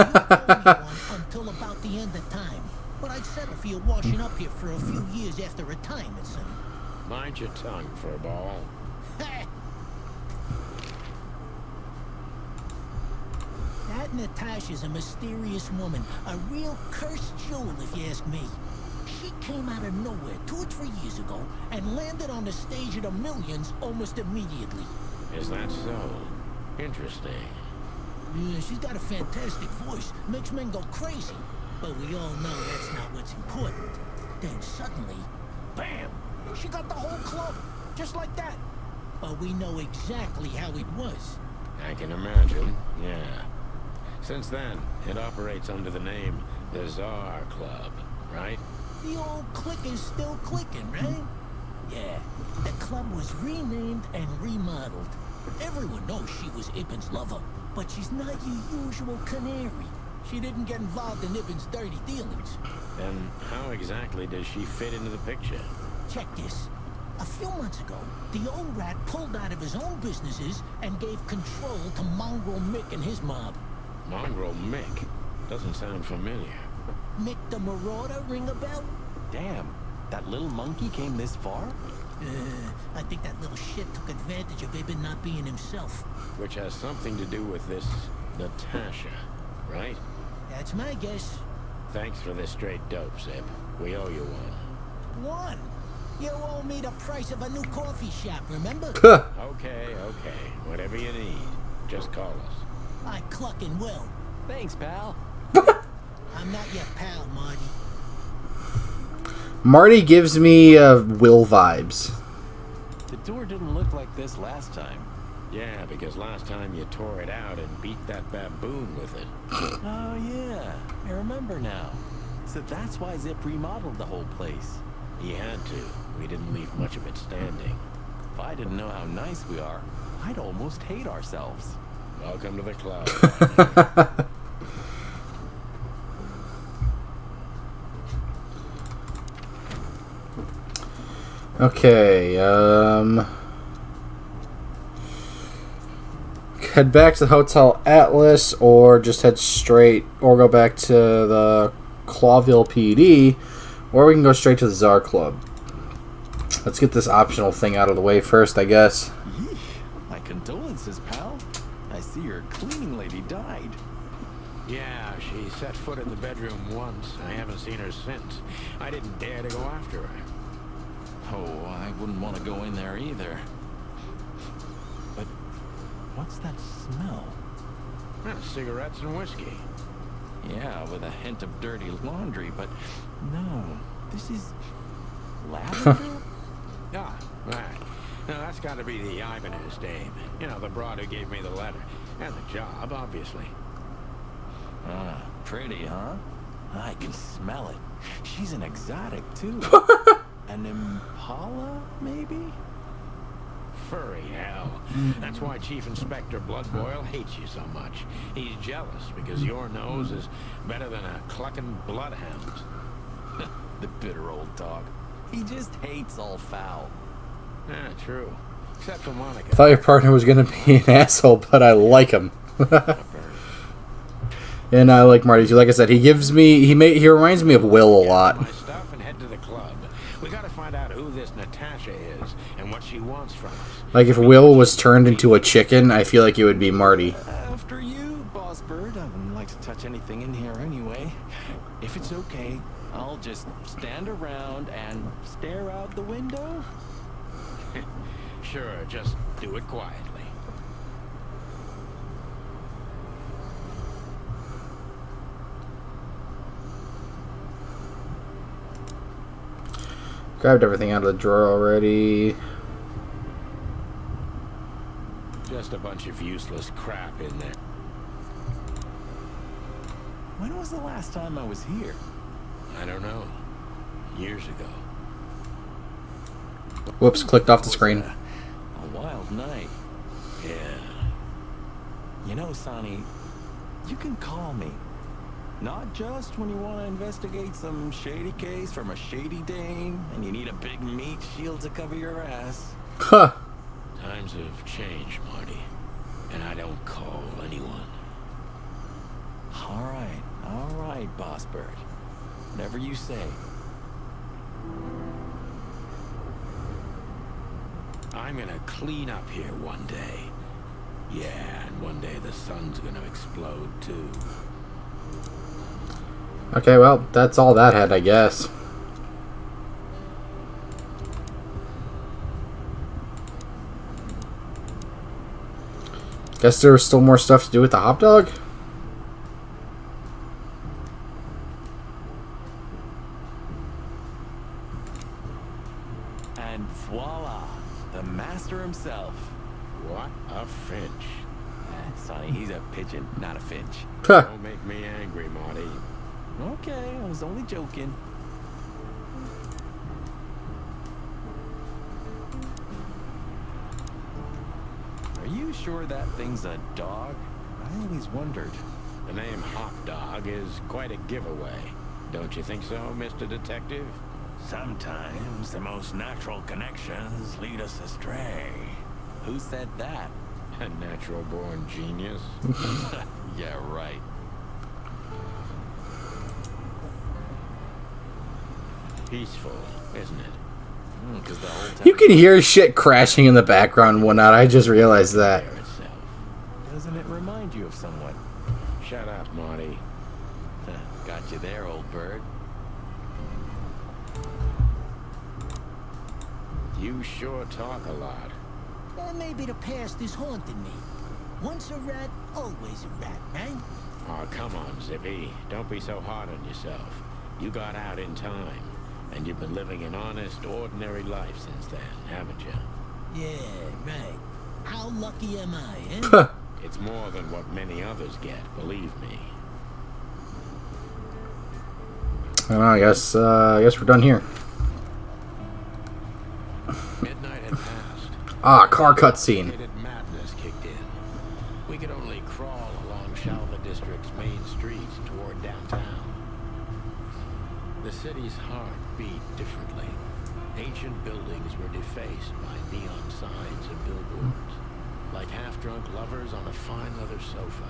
me one until about the end of time. But I'd settle for you washing up here for a few years after retirement, son. Mind your tongue, furball. That Natasha's a mysterious woman. A real cursed jewel, if you ask me. She came out of nowhere 2 or 3 years ago and landed on the stage of the Millions almost immediately. Is that so? Interesting. Yeah, she's got a fantastic voice. Makes men go crazy. But we all know that's not what's important. Then suddenly, bam! She got the whole club. Just like that. But we know exactly how it was. I can imagine, yeah. Since then, it operates under the name the Czar Club, right? The old clique is still clicking, right? Yeah, the club was renamed and remodeled. Everyone knows she was Ibn's lover, but she's not your usual canary. She didn't get involved in Ibn's dirty dealings. Then how exactly does she fit into the picture? Check this. A few months ago, the old rat pulled out of his own businesses and gave control to Mongrel Mick and his mob. Mongrel Mick? Doesn't sound familiar. Mick the Marauder ring a bell? Damn, that little monkey came this far? I think that little shit took advantage of Ibn not being himself. Which has something to do with this Natasha, right? That's my guess. Thanks for this straight dope, Zip. We owe you one. One? You owe me the price of a new coffee shop, remember? Okay. Whatever you need. Just call us. I clucking will. Thanks, pal. I'm not your pal, Marty. Marty gives me Will vibes. The door didn't look like this last time. Yeah, because last time you tore it out and beat that baboon with it. Oh, yeah. I remember now. So that's why Zip remodeled the whole place. He had to. We didn't leave much of it standing. If I didn't know how nice we are, I'd almost hate ourselves. Welcome to the club. Okay, head back to the Hotel Atlas, or just head straight, or go back to the Clawville PD, or we can go straight to the Czar Club. Let's get this optional thing out of the way first, I guess. Yeesh. My condolences, pal. I see your cleaning lady died. Yeah, she set foot in the bedroom once. I haven't seen her since. I didn't dare to go after her. Oh, I wouldn't want to go in there either. But what's that smell? Cigarettes and whiskey. Yeah, with a hint of dirty laundry, but no, this is lavender? Ah, right. Now that's got to be the Ibanez dame. You know, the broad who gave me the letter. And the job, obviously. Ah, pretty, huh? I can smell it. She's an exotic, too. An Impala, maybe? Furry hell. That's why Chief Inspector Bloodboil hates you so much. He's jealous because your nose is better than a clucking bloodhound. The bitter old dog. He just hates all foul. Yeah, true. Except for Monica. I thought your partner was going to be an asshole, but I like him. And I like Marty too. Like I said, he reminds me of Will a lot. My stuff and head to the club. We gotta find out who this Natasha is and what she wants from us. Like if Will was turned into a chicken, I feel like it would be Marty. After you, Boss Bird. I wouldn't like to touch anything in here anyway. If it's okay, I'll just stand around and stare out the window. Sure, just do it quietly. Grabbed everything out of the drawer already. Just a bunch of useless crap in there. When was the last time I was here? I don't know. Years ago. Whoops, clicked off the screen. A wild night. Yeah. You know, Sonny, you can call me. Not just when you want to investigate some shady case from a shady dame and you need a big meat shield to cover your ass. Huh. Times have changed, Marty. And I don't call anyone. All right, Boss Bird. Whatever you say. I'm gonna clean up here one day. Yeah, and one day the sun's gonna explode too. Okay, well, that's all that had, I guess. Guess there was still more stuff to do with the hot dog? And voila, the master himself. What a finch. Sonny, he's a pigeon, not a finch. Don't make me angry, Marty. Okay, I was only joking. Are you sure that thing's a dog? I always wondered. The name Hot Dog is quite a giveaway. Don't you think so, Mr. Detective? Sometimes the most natural connections lead us astray. Who said that? A natural-born genius. Yeah, right. – Peaceful, isn't it? 'Cause the whole time You can hear shit crashing in the background and whatnot. I just realized that. There itself. Doesn't it remind you of someone? Shut up, Marty. Got you there, old bird. You sure talk a lot. Maybe the past is haunting me. Once a rat, always a rat, right? Oh, come on, Zippy. Don't be so hard on yourself. You got out in time, and you've been living an honest, ordinary life since then, haven't you? Yeah, right. How lucky am I, eh? It's more than what many others get, believe me. I don't know, I guess we're done here. Midnight had passed. Ah, car cutscene. Madness kicked in. We could only crawl along Shalva District's main streets toward downtown. The city's heart beat differently. Ancient buildings were defaced by neon signs and billboards, like half-drunk lovers on a fine leather sofa.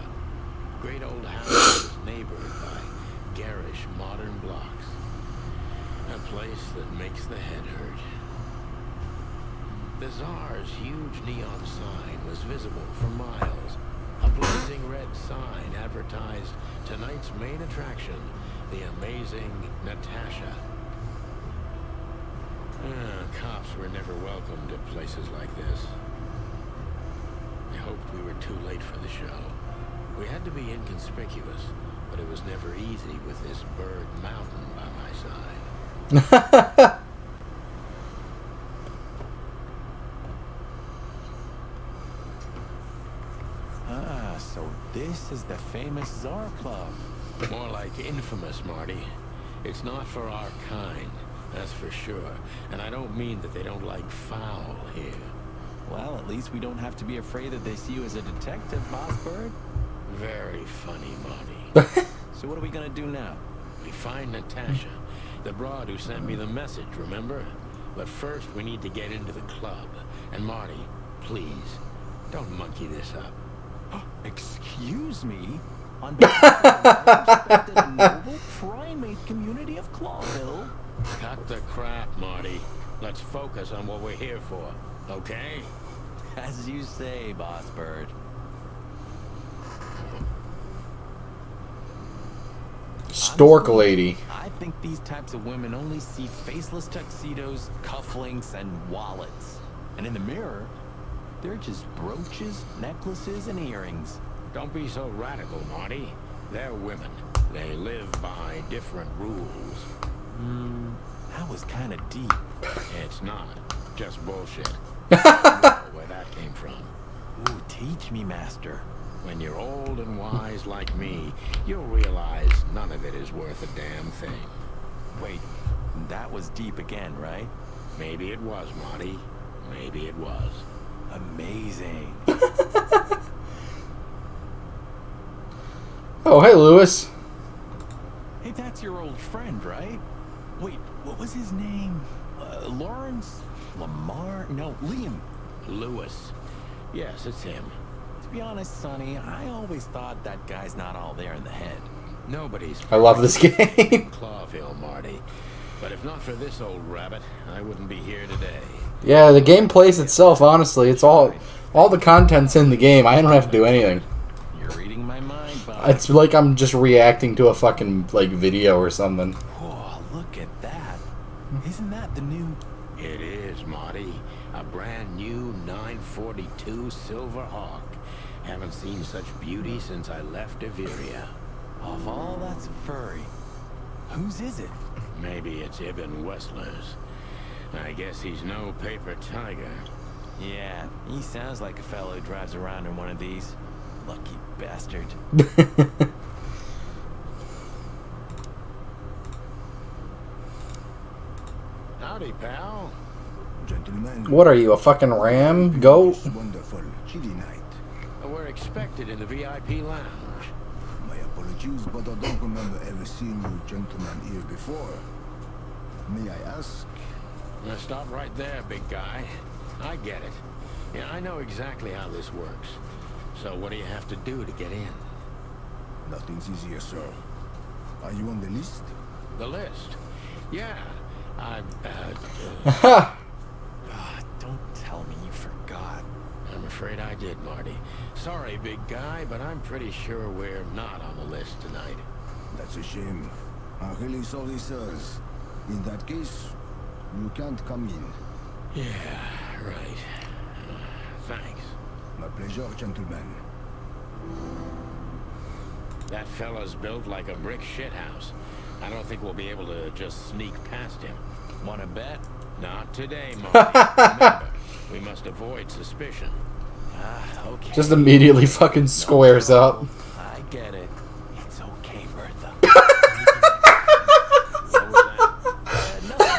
Great old houses neighbored by garish modern blocks. A place that makes the head hurt. The Tsar's huge neon sign was visible for miles. A blazing red sign advertised tonight's main attraction, the amazing Natasha. Cops were never welcomed at places like this. I hoped we were too late for the show. We had to be inconspicuous, but it was never easy with this bird mountain by my side. So this is the famous Tsar Club. More like infamous, Marty. It's not for our kind, that's for sure. And I don't mean that they don't like foul here. Well, at least we don't have to be afraid that they see you as a detective, Boss Bird. Very funny, Marty. So what are we gonna do now? We find Natasha, the broad who sent me the message, remember? But first we need to get into the club. And Marty, please, don't monkey this up. Excuse me? On behalf of the respected noble primate community of Clawville. Cut the crap, Marty. Let's focus on what we're here for, okay? As you say, Boss Bird. Stork lady. I think these types of women only see faceless tuxedos, cufflinks, and wallets. And in the mirror, they're just brooches, necklaces, and earrings. Don't be so radical, Marty. They're women. They live by different rules. That was kind of deep. It's not. Just bullshit. I don't know where that came from. Ooh, teach me, Master. When you're old and wise like me, you'll realize none of it is worth a damn thing. Wait, that was deep again, right? Maybe it was, Marty. Maybe it was. Amazing. Oh, hey, Lewis. Hey, that's your old friend, right? Wait, what was his name? Lawrence? Lamar? No, Liam. Lewis. Yes, it's him. To be honest, Sonny, I always thought that guy's not all there in the head. Nobody's... I love this game. Clawville, Marty. But if not for this old rabbit, I wouldn't be here today. Yeah, the game plays itself, honestly. It's all the content's in the game. I don't have to do anything. You're reading my mind, Bob. It's like I'm just reacting to a fucking, like, video or something. Whoa, look at that. Isn't that the new... It is, Marty. A brand new 942 Silver Hawk. Haven't seen such beauty since I left Iveria. Of all that's furry, whose is it? Maybe it's Ibn Wessler's. I guess he's no paper tiger. Yeah, he sounds like a fellow who drives around in one of these. Lucky bastard. Howdy, pal. Gentlemen, What are you, a fucking ram? Goat? wonderful chilly night. We're expected in the VIP lounge. My apologies, but I don't remember ever seeing you gentlemen here before. May I ask? Now stop right there, big guy. I get it. Yeah, I know exactly how this works. So what do you have to do to get in? Nothing's easier, sir. Are you on the list? The list? Yeah. Don't tell me you forgot. I'm afraid I did, Marty. Sorry, big guy, but I'm pretty sure we're not on the list tonight. That's a shame. I'm really sorry, sirs. In that case, you can't come in. Yeah, right. Thanks. My pleasure, gentlemen. That fella's built like a brick shithouse. I don't think we'll be able to just sneak past him. Wanna bet? Not today, Marty. Remember, we must avoid suspicion. Okay. Just immediately fucking squares up. I get it. It's okay, Bertha. What was that?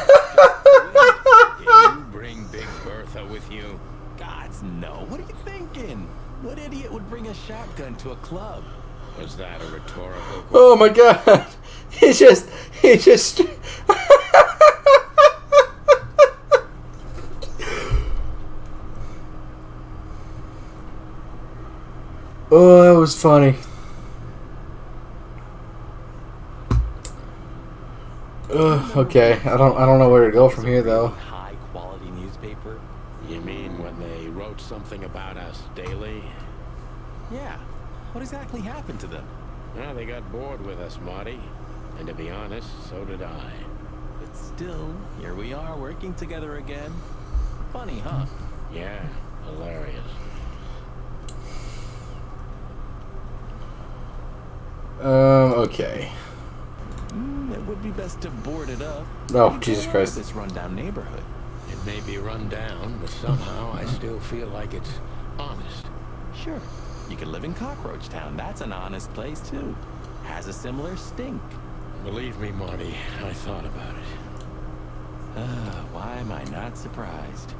Did you bring Big Bertha with you? Gods, no. What are you thinking? What idiot would bring a shotgun to a club? Was that a rhetorical question? Oh my god. He just Oh, that was funny. Okay, I don't know where to go from here though. High quality newspaper. You mean when they wrote something about us daily? Yeah. What exactly happened to them? Well, they got bored with us, Marty. And to be honest, so did I. But still, here we are working together again. Funny, huh? Yeah, hilarious. Okay. It would be best to board it up. Oh, Jesus Get out of Christ. This rundown neighborhood. It may be run down, but somehow I still feel like it's honest. Sure. You could live in Cockroach Town. That's an honest place, too. Has a similar stink. Believe me, Marty, I thought about it. Why am I not surprised?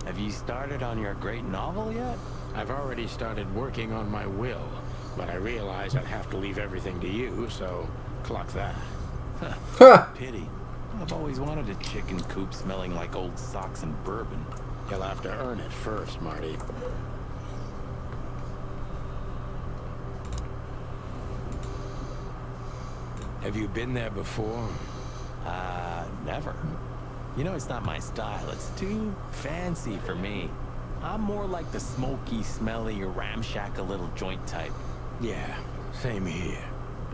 Have you started on your great novel yet? I've already started working on my will, but I realized I'd have to leave everything to you, so clock that. Huh. Pity. I've always wanted a chicken coop smelling like old socks and bourbon. You'll have to earn it first, Marty. Have you been there before? Never. You know, it's not my style. It's too fancy for me. I'm more like the smoky, smelly, ramshackle little joint type. Yeah, same here.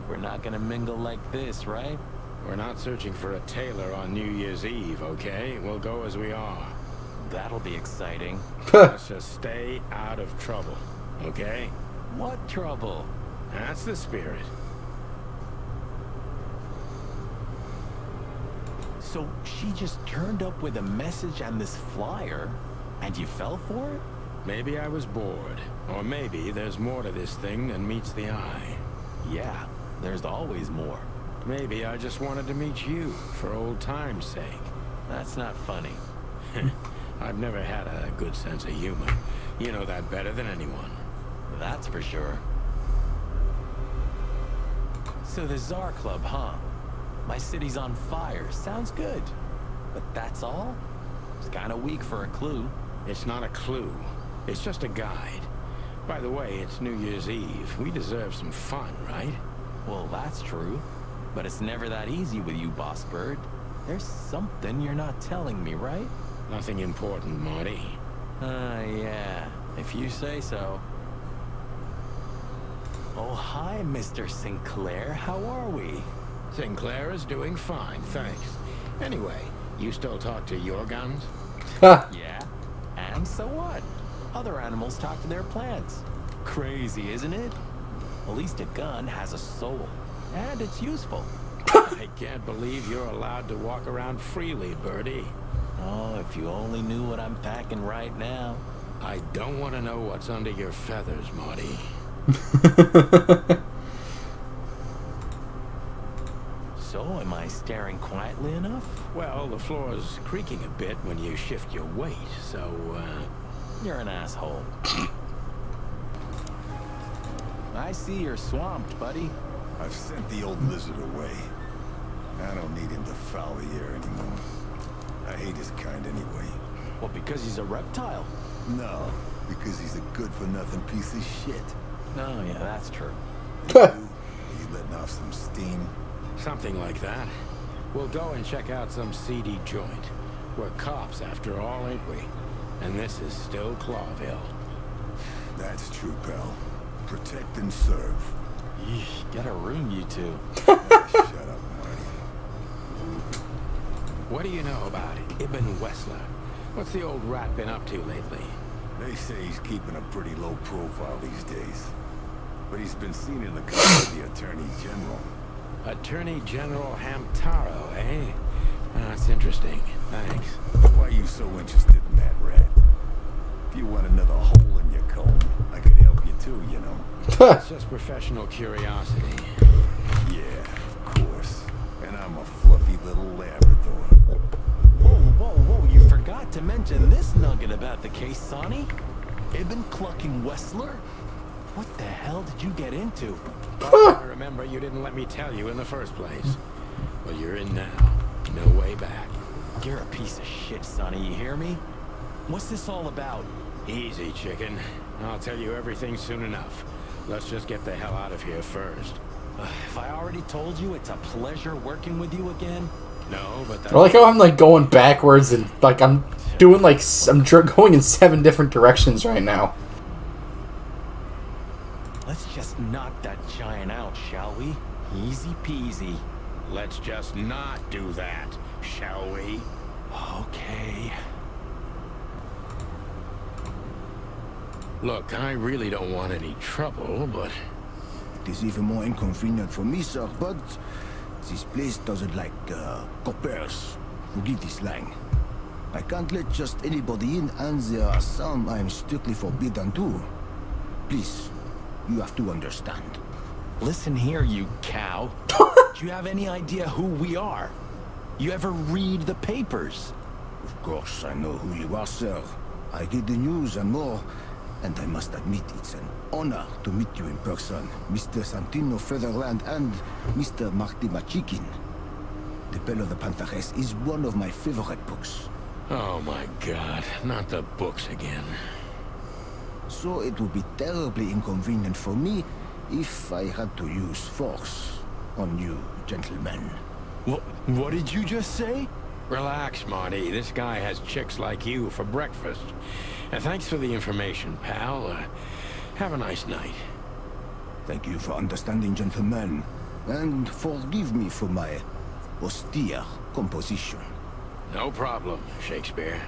We're not gonna mingle like this, right? We're not searching for a tailor on New Year's Eve, okay? We'll go as we are. That'll be exciting. Let's just stay out of trouble, okay? What trouble? That's the spirit. So she just turned up with a message and this flyer, and you fell for it? Maybe I was bored. Or maybe there's more to this thing than meets the eye. Yeah, there's always more. Maybe I just wanted to meet you, for old time's sake. That's not funny. I've never had a good sense of humor. You know that better than anyone. That's for sure. So the Tsar Club, huh? My city's on fire. Sounds good. But that's all? It's kind of weak for a clue. It's not a clue. It's just a guide. By the way, it's New Year's Eve. We deserve some fun, right? Well, that's true. But it's never that easy with you, Boss Bird. There's something you're not telling me, right? Nothing important, Marty. Yeah. If you say so. Oh, hi, Mr. Sinclair. How are we? Sinclair is doing fine, thanks. Anyway, you still talk to your guns? Yeah. And so what? Other animals talk to their plants. Crazy, isn't it? At least a gun has a soul. And it's useful. I can't believe you're allowed to walk around freely, Birdie. Oh, if you only knew what I'm packing right now. I don't want to know what's under your feathers, Marty. So, am I staring quietly enough? Well, the floor's creaking a bit when you shift your weight, so, You're an asshole. I see you're swamped, buddy. I've sent the old lizard away. I don't need him to foul the air anymore. I hate his kind anyway. Well, because he's a reptile. No, because he's a good-for-nothing piece of shit. Oh, yeah, that's true. Are you letting off some steam? something like that. We'll go and check out some seedy joint. We're cops, after all, ain't we? And this is still Clawville. That's true, pal. Protect and serve. Yeesh, get a room, you two. Shut up, Marty. What do you know about Ibn Wessler? What's the old rat been up to lately? They say he's keeping a pretty low profile these days. But he's been seen in the company of the Attorney General. Attorney General Hamtaro, eh? That's interesting. Thanks. Why are you so interested in that rat? If you want another hole in your comb, I could help you too, you know. It's just professional curiosity. Yeah, of course. And I'm a fluffy little Labrador. Whoa, you forgot to mention this nugget about the case, Sonny. Ibn Clucking Wessler? What the hell did you get into? I remember you didn't let me tell you in the first place. Well, you're in now. No way back. You're a piece of shit, Sonny, you hear me? What's this all about? Easy, chicken. I'll tell you everything soon enough. Let's just get the hell out of here first. If I already told you it's a pleasure working with you again. No, but I like how I'm like going backwards and like I'm doing like going in 7 different directions right now. Let's just knock that giant out, shall we? Easy peasy. Let's just not do that, shall we? Okay. Look, I really don't want any trouble, but... It is even more inconvenient for me, sir, but this place doesn't like coppers. Forgive this slang. I can't let just anybody in, and there are some I am strictly forbidden to. Please, you have to understand. Listen here, you cow. Do you have any idea who we are? You ever read the papers? Of course, I know who you are, sir. I get the news and more, and I must admit it's an honor to meet you in person, Mr. Santino Featherland and Mr. Marty Machikin. The Bell of the Pantajes is one of my favorite books. Oh my god, not the books again. So it would be terribly inconvenient for me if I had to use force on you, gentlemen. What did you just say? Relax, Marty. This guy has chicks like you for breakfast. And thanks for the information, pal. Have a nice night. Thank you for understanding, gentlemen. And forgive me for my austere composition. No problem, Shakespeare.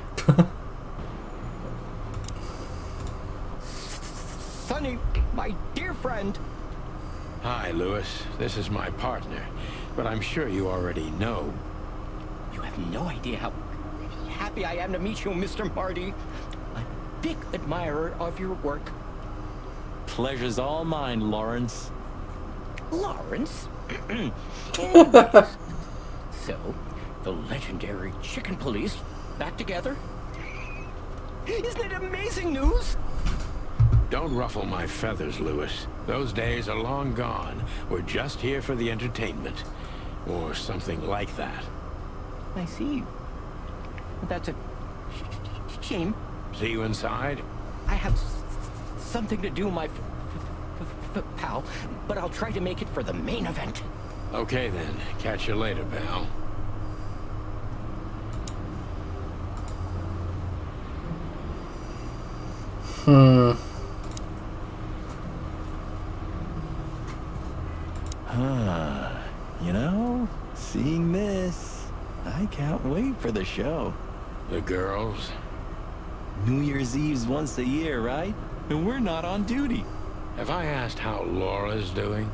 Sonny, my dear friend. Hi, Lewis. This is my partner. But I'm sure you already know. You have no idea how happy I am to meet you, Mr. Marty. I'm a big admirer of your work. Pleasure's all mine, Lawrence. Lawrence? Anyways, so, the legendary Chicken Police back together? Isn't it amazing news? Don't ruffle my feathers, Lewis. Those days are long gone. We're just here for the entertainment. Or something like that. I see. That's a shame. See you inside? I have something to do, my pal, but I'll try to make it for the main event. Okay then. Catch you later, pal. You know, seeing this, I can't wait for the show. The girls? New Year's Eve's once a year, right? And we're not on duty. Have I asked how Laura's doing?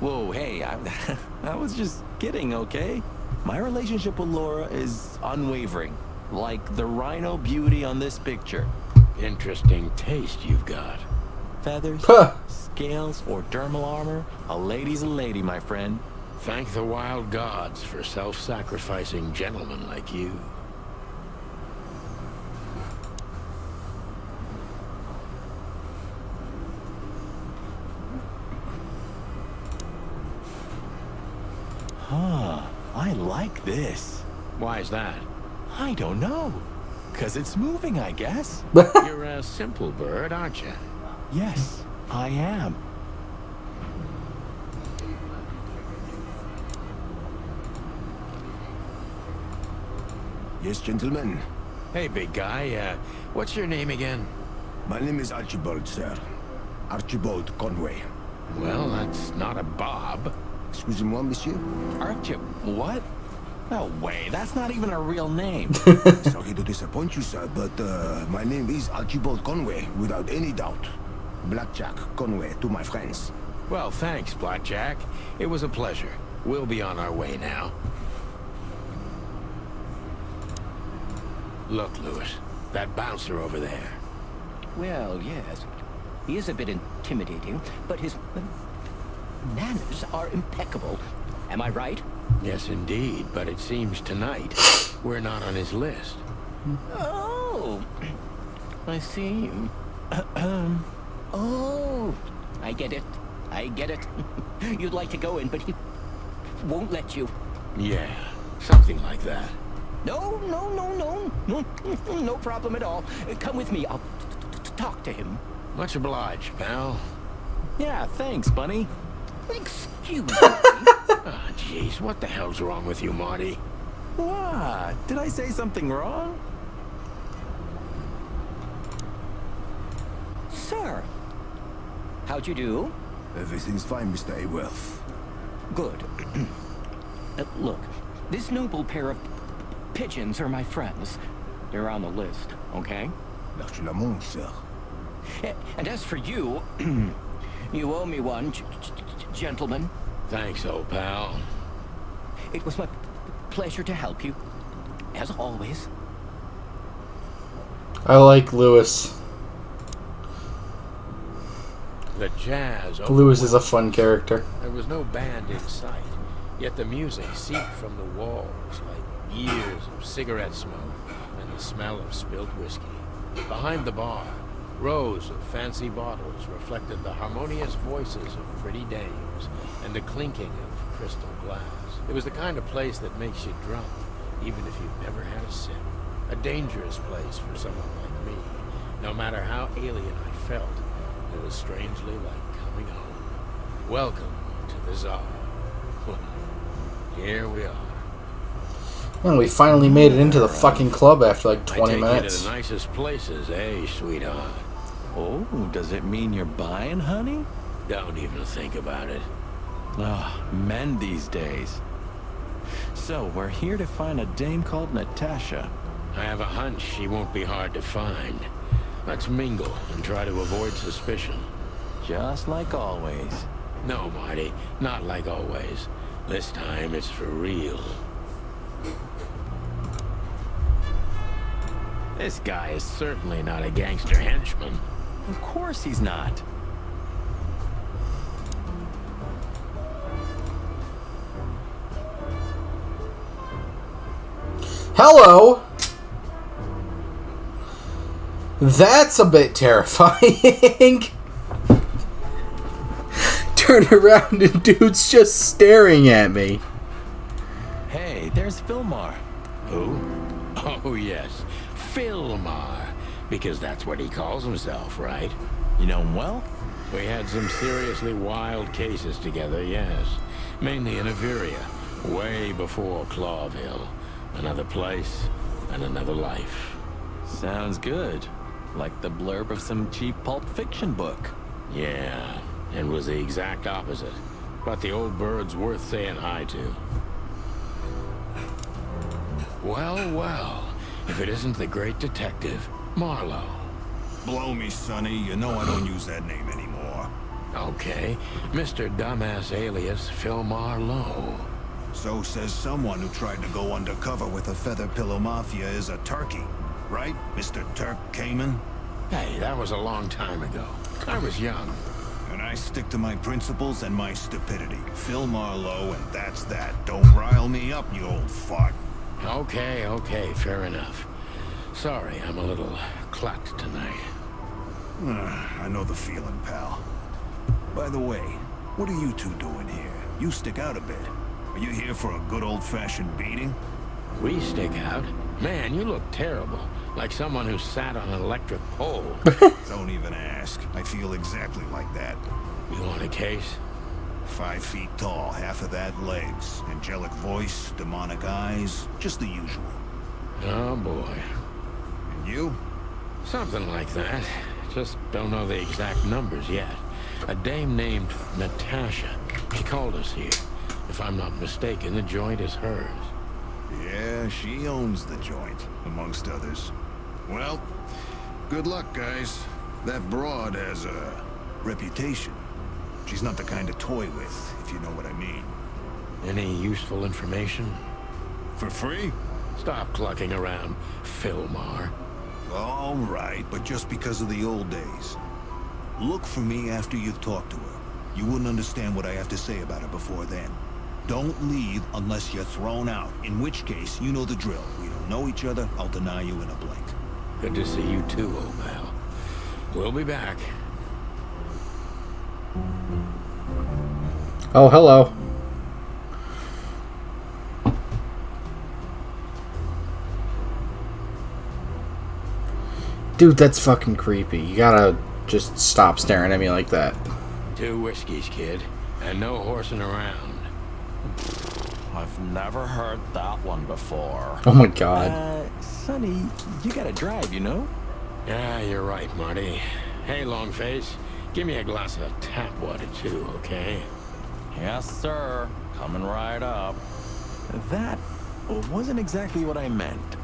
Whoa, hey, I was just kidding, okay? My relationship with Laura is unwavering, like the rhino beauty on this picture. Interesting taste you've got. Feathers, scales, or dermal armor, a lady's a lady, my friend. Thank the wild gods for self-sacrificing gentlemen like you. Huh, I like this. Why is that? I don't know. 'Cause it's moving, I guess. You're a simple bird, aren't you? Yes, I am. Yes, gentlemen. Hey, big guy, what's your name again? My name is Archibald, sir. Archibald Conway. Well, that's not a Bob. Excusez-moi, monsieur. Archie, what? No way, that's not even a real name. Sorry to disappoint you, sir, but my name is Archibald Conway, without any doubt. Blackjack Conway to my friends. Well, thanks, Blackjack. It was a pleasure. We'll be on our way now. Look, Lewis, that bouncer over there. Well, yes. He is a bit intimidating, but his manners are impeccable. Am I right? Yes, indeed, but it seems tonight we're not on his list. Oh, I see. Oh, I get it. I get it. You'd like to go in, but he won't let you. Yeah, something like that. No problem at all. Come with me. I'll talk to him. Much obliged, pal. Yeah, thanks, Bunny. Excuse me. Ah, jeez, what the hell's wrong with you, Marty? What? Did I say something wrong? Sir, how'd you do? Everything's fine, Mr. Awealth. Good. Look, this noble pair of pigeons are my friends. They're on the list, okay? L'argent, sir. And as for you, you owe me one, gentlemen. Thanks, old pal. It was my pleasure to help you, as always. I like Lewis. The jazz. Lewis is a fun character. There was no band in sight, yet the music seeped from the walls like years of cigarette smoke and the smell of spilt whiskey. Behind the bar, rows of fancy bottles reflected the harmonious voices of pretty dames and the clinking of crystal glass. It was the kind of place that makes you drunk, even if you've never had a sip. A dangerous place for someone like me. No matter how alien I felt, it was strangely like coming home. Welcome to the Tsar. Here we are. Well, we finally made it into the fucking club after like 20 I take minutes. you to the nicest places, eh, sweetheart? Oh, does it mean you're buying, honey? Don't even think about it. Ah, men these days. So, we're here to find a dame called Natasha. I have a hunch she won't be hard to find. Let's mingle and try to avoid suspicion. Just like always. No, Marty, not like always. This time it's for real. This guy is certainly not a gangster henchman. Of course he's not. Hello! That's a bit terrifying. Turn around and dude's just staring at me. Hey, there's Filmar. Who? Oh, yes. Filmar. Because that's what he calls himself, right? You know him well? We had some seriously wild cases together, yes. Mainly in Averia, way before Clawville. Another place and another life. Sounds good. Like the blurb of some cheap pulp fiction book. Yeah, and was the exact opposite. But the old bird's worth saying hi to. Well, well. If it isn't the great detective, Marlowe. Blow me, Sonny. You know I don't use that name anymore. Okay, Mr. Dumbass alias Phil Marlowe. So says someone who tried to go undercover with a Feather Pillow Mafia is a turkey. Right, Mr. Turk Cayman? Hey, that was a long time ago. I was young. And I stick to my principles and my stupidity. Phil Marlowe, and that's that. Don't rile me up, you old fart. Okay, okay, fair enough. Sorry, I'm a little clucked tonight. I know the feeling, pal. By the way, what are you two doing here? You stick out a bit. Are you here for a good old-fashioned beating? We stick out? Man, you look terrible. Like someone who sat on an electric pole. Don't even ask. I feel exactly like that. You want a case? 5 feet tall, half of that legs. Angelic voice, demonic eyes, just the usual. Oh boy. And you? Something like that. Just don't know the exact numbers yet. A dame named Natasha. She called us here. If I'm not mistaken, the joint is hers. Yeah, she owns the joint, amongst others. Well, good luck, guys. That broad has a reputation. She's not the kind to toy with, if you know what I mean. Any useful information? For free? Stop clucking around, Filmar. All right, but just because of the old days. Look for me after you've talked to her. You wouldn't understand what I have to say about her before then. Don't leave unless you're thrown out, in which case, you know the drill. We don't know each other, I'll deny you in a blink. Good to see you too, old pal. We'll be back. Oh, hello. Dude, that's fucking creepy. You gotta just stop staring at me like that. 2 whiskeys, kid. And no horsing around. I've never heard that one before. Oh my god. Sonny, you gotta drive, you know? Yeah, you're right, Marty. Hey, Longface, give me a glass of tap water too, okay? Yes, sir. Coming right up. That wasn't exactly what I meant.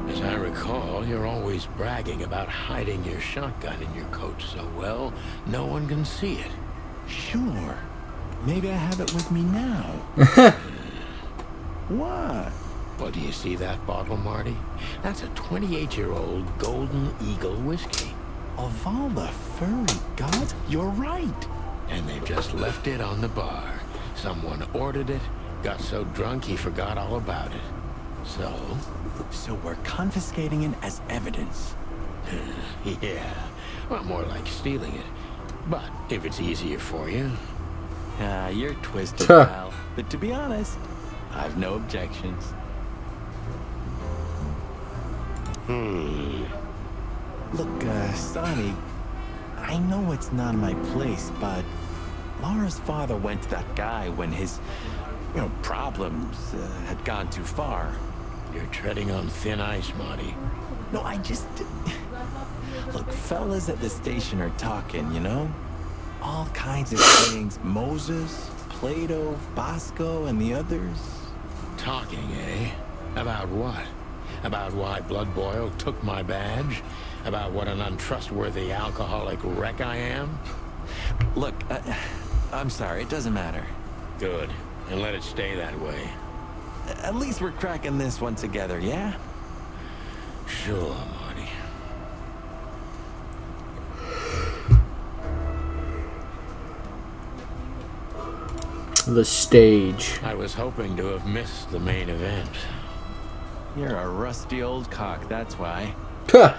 As I recall, you're always bragging about hiding your shotgun in your coat so well, no one can see it. Sure. Maybe I have it with me now. What? Well, do you see that bottle, Marty? That's a 28-year-old Golden Eagle whiskey. Of all the furry gods, you're right. And they've just left it on the bar. Someone ordered it, got so drunk he forgot all about it. So we're confiscating it as evidence. Yeah, well, more like stealing it. But if it's easier for you. You're twisted, pal. But to be honest, I've no objections. Look, Sonny, I know it's not my place, but Laura's father went to that guy when his, problems had gone too far. You're treading on thin ice, Marty. No, I just... Look, fellas at the station are talking, you know? All kinds of things. Moses, Plato, Bosco, and the others. Talking, eh? About what? About why Blood Boil took my badge? About what an untrustworthy alcoholic wreck I am? Look, I'm sorry, it doesn't matter. Good. And let it stay that way. At least we're cracking this one together, yeah? Sure, Marty. The stage. I was hoping to have missed the main event. You're a rusty old cock, that's why. Huh.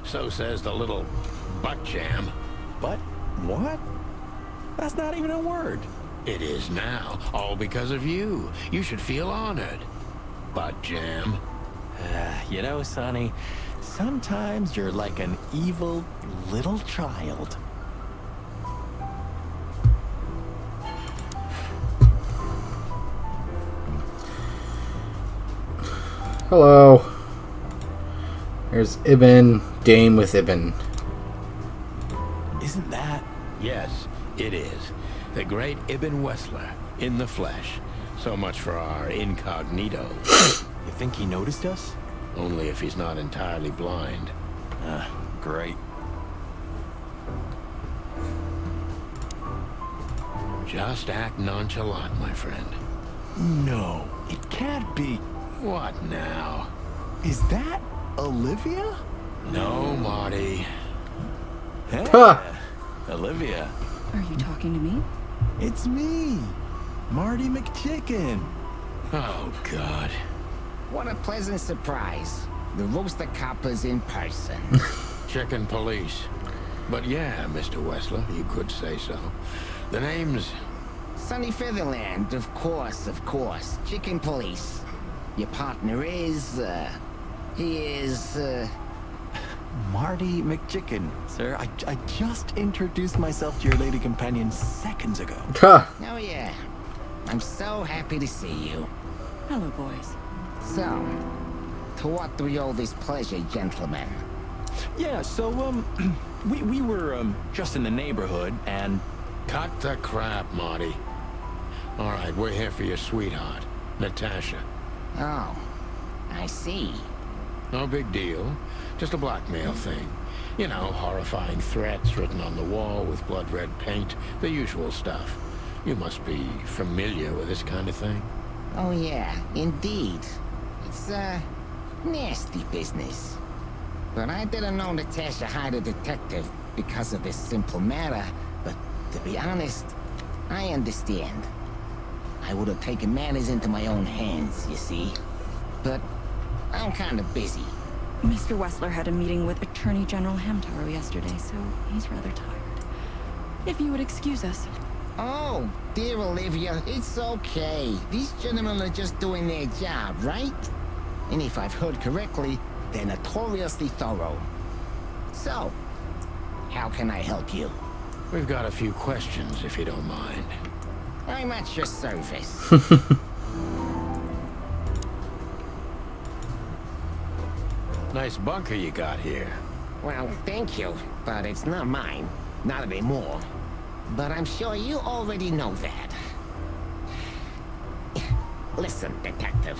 So says the little butt jam. But what? That's not even a word. It is now, all because of you. You should feel honored. Butt jam. You know, Sonny, sometimes you're like an evil little child. Hello. There's Ibn, Dame with Ibn. Isn't that? Yes, it is. The great Ibn Wessler, in the flesh. So much for our incognito. You think he noticed us? Only if he's not entirely blind. Great. Just act nonchalant, my friend. No, it can't be. What now? Is that Olivia? No, Marty. Hey, Huh. Olivia. Are you talking to me? It's me, Marty McChicken. Oh, God. What a pleasant surprise. The roaster coppers in person. Chicken police. But yeah, Mr. Wessler, you could say so. The name's... Sunny Featherland, of course, of course. Chicken police. Your partner is, he is, Marty McChicken, sir. I just introduced myself to your lady companion seconds ago. Huh. Oh yeah. I'm so happy to see you. Hello, boys. So, to what do we owe this pleasure, gentlemen? Yeah, so, we were, just in the neighborhood, and... Cut the crap, Marty. All right, we're here for your sweetheart, Natasha. Oh, I see. No big deal. Just a blackmail thing. You know, horrifying threats written on the wall with blood-red paint. The usual stuff. You must be familiar with this kind of thing. Oh yeah, indeed. It's, nasty business. But I didn't know Natasha hired a detective because of this simple matter. But to be honest, I understand. I would have taken matters into my own hands, you see. But I'm kind of busy. Mr. Wessler had a meeting with Attorney General Hamtaro yesterday, so he's rather tired. If you would excuse us. Oh, dear Olivia, it's okay. These gentlemen are just doing their job, right? And if I've heard correctly, they're notoriously thorough. So, how can I help you? We've got a few questions, if you don't mind. I'm at your service. Nice bunker you got here. Well, thank you, but it's not mine. Not anymore. But I'm sure you already know that. Listen, detective.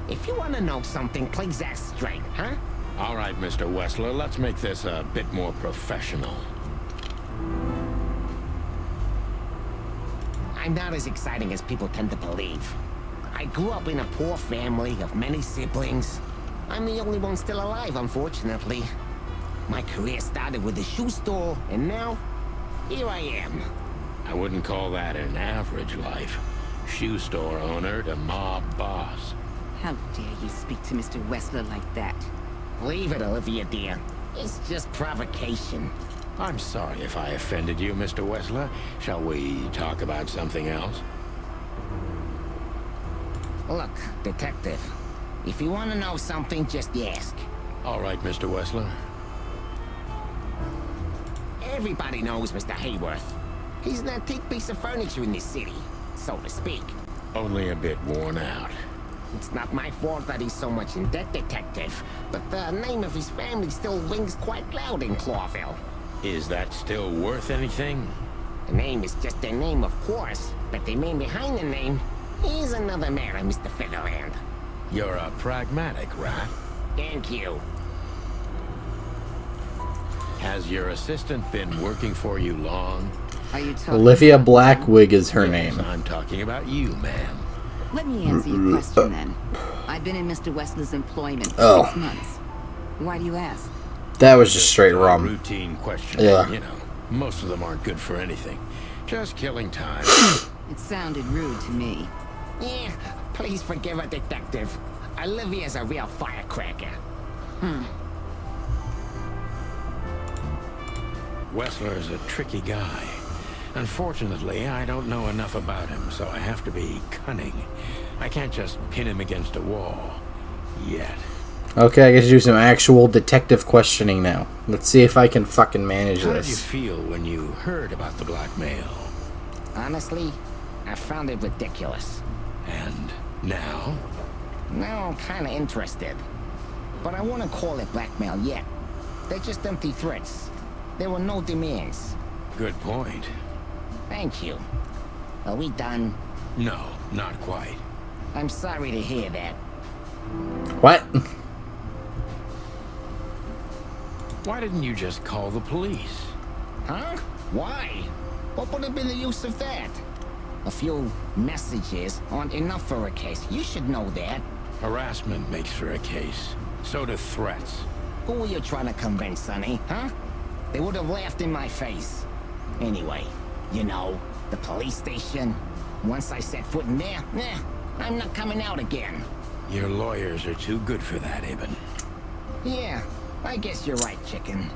If you want to know something, please ask straight, huh? All right, Mr. Wessler, let's make this a bit more professional. I'm not as exciting as people tend to believe. I grew up in a poor family of many siblings. I'm the only one still alive, unfortunately. My career started with a shoe store, and now, here I am. I wouldn't call that an average life. Shoe store owner to mob boss. How dare you speak to Mr. Wessler like that? Leave it, Olivia, dear. It's just provocation. I'm sorry if I offended you, Mr. Wessler. Shall we talk about something else? Look, detective. If you want to know something, just ask. All right, Mr. Wessler. Everybody knows Mr. Hayworth. He's an antique piece of furniture in this city, so to speak. Only a bit worn out. It's not my fault that he's so much in debt, detective, but the name of his family still rings quite loud in Clawville. Is that still worth anything? The name is just their name, of course, but the man behind the name is another matter, Mr. Featherland. You're a pragmatic rat. Thank you. Has your assistant been working for you long? Are you talking Olivia Blackwig is her name. I'm talking about you, ma'am. Let me answer your question then. I've been in Mr. Wessler's employment for 6 months. Why do you ask? That was just straight rum. Routine question. Yeah. You know, most of them aren't good for anything. Just killing time. It sounded rude to me. Yeah, please forgive a detective. Olivia's a real firecracker. Wessler's a tricky guy. Unfortunately, I don't know enough about him, so I have to be cunning. I can't just pin him against a wall. Yet. Okay, I get to do some actual detective questioning now. Let's see if I can fucking manage How did you this. feel when you heard about the blackmail? Honestly, I found it ridiculous. And now? Now I'm kinda interested. But I wouldn't call it blackmail yet. They're just empty threats. There were no demands. Good point. Thank you. Are we done? No, not quite. I'm sorry to hear that. What? Why didn't you just call the police? Huh? Why? What would have been the use of that? A few messages aren't enough for a case. You should know that. Harassment makes for a case. So do threats. Who were you trying to convince, Sonny? Huh? They would have laughed in my face. Anyway, you know, the police station. Once I set foot in there, I'm not coming out again. Your lawyers are too good for that, Ibn. Yeah, I guess you're right, chicken.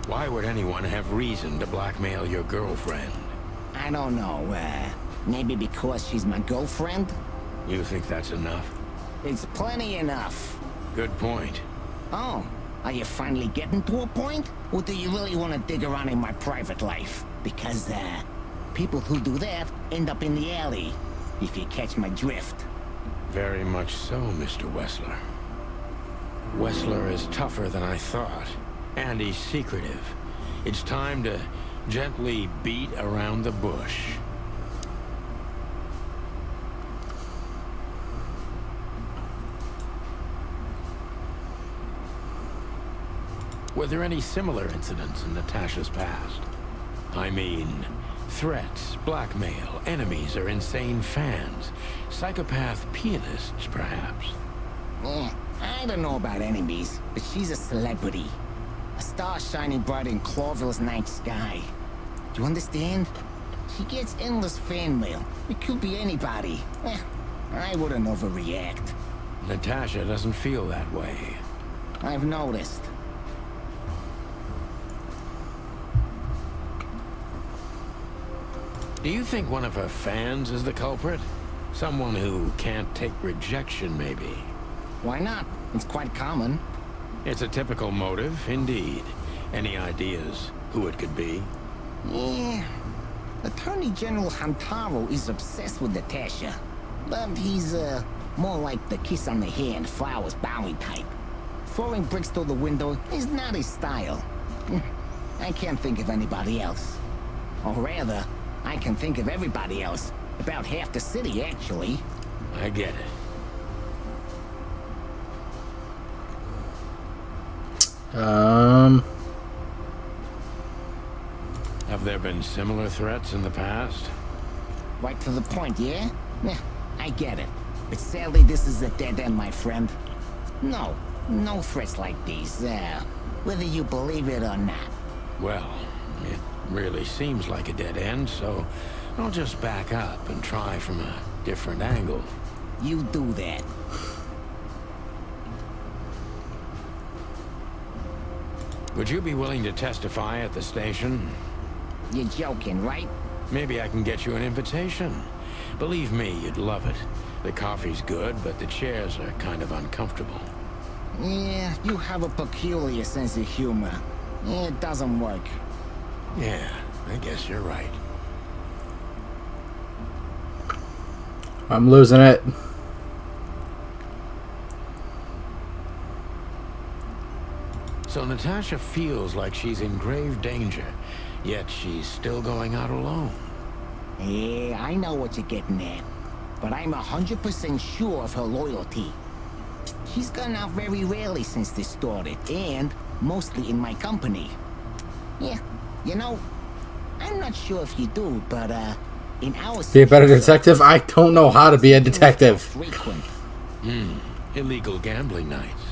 Why would anyone have reason to blackmail your girlfriend? I don't know, maybe because she's my girlfriend? You think that's enough? It's plenty enough. Good point. Oh, are you finally getting to a point? Or do you really want to dig around in my private life? Because, people who do that end up in the alley, if you catch my drift. Very much so, Mr. Wessler. Wessler is tougher than I thought. And he's secretive. It's time to gently beat around the bush. Were there any similar incidents in Natasha's past? I mean, threats, blackmail, enemies or insane fans. Psychopath pianists, perhaps. I don't know about enemies, but she's a celebrity. A star shining bright in Clawville's night sky. Do you understand? She gets endless fan mail. It could be anybody. I wouldn't overreact. Natasha doesn't feel that way. I've noticed. Do you think one of her fans is the culprit? Someone who can't take rejection, maybe? Why not? It's quite common. It's a typical motive, indeed. Any ideas who it could be? Yeah. Attorney General Hamtaro is obsessed with Natasha. But he's, more like the kiss on the hand, flowers bowing type. Throwing bricks through the window is not his style. I can't think of anybody else. Or rather, I can think of everybody else. About half the city, actually. I get it. Have there been similar threats in the past? Right to the point, yeah? Yeah, I get it. But sadly, this is a dead end, my friend. No threats like these, whether you believe it or not. Well, it really seems like a dead end, so I'll just back up and try from a different angle. You do that. Would you be willing to testify at the station? You're joking, right? Maybe I can get you an invitation. Believe me, you'd love it. The coffee's good, but the chairs are kind of uncomfortable. Yeah, you have a peculiar sense of humor. It doesn't work. Yeah, I guess you're right. I'm losing it. So Natasha feels like she's in grave danger, yet she's still going out alone. Yeah, I know what you're getting at. But I'm 100% sure of her loyalty. She's gone out very rarely since this started, and mostly in my company. Yeah, you know, I'm not sure if you do, but, in our... Be a better detective? I don't know how to be a detective. Frequent. Illegal gambling nights.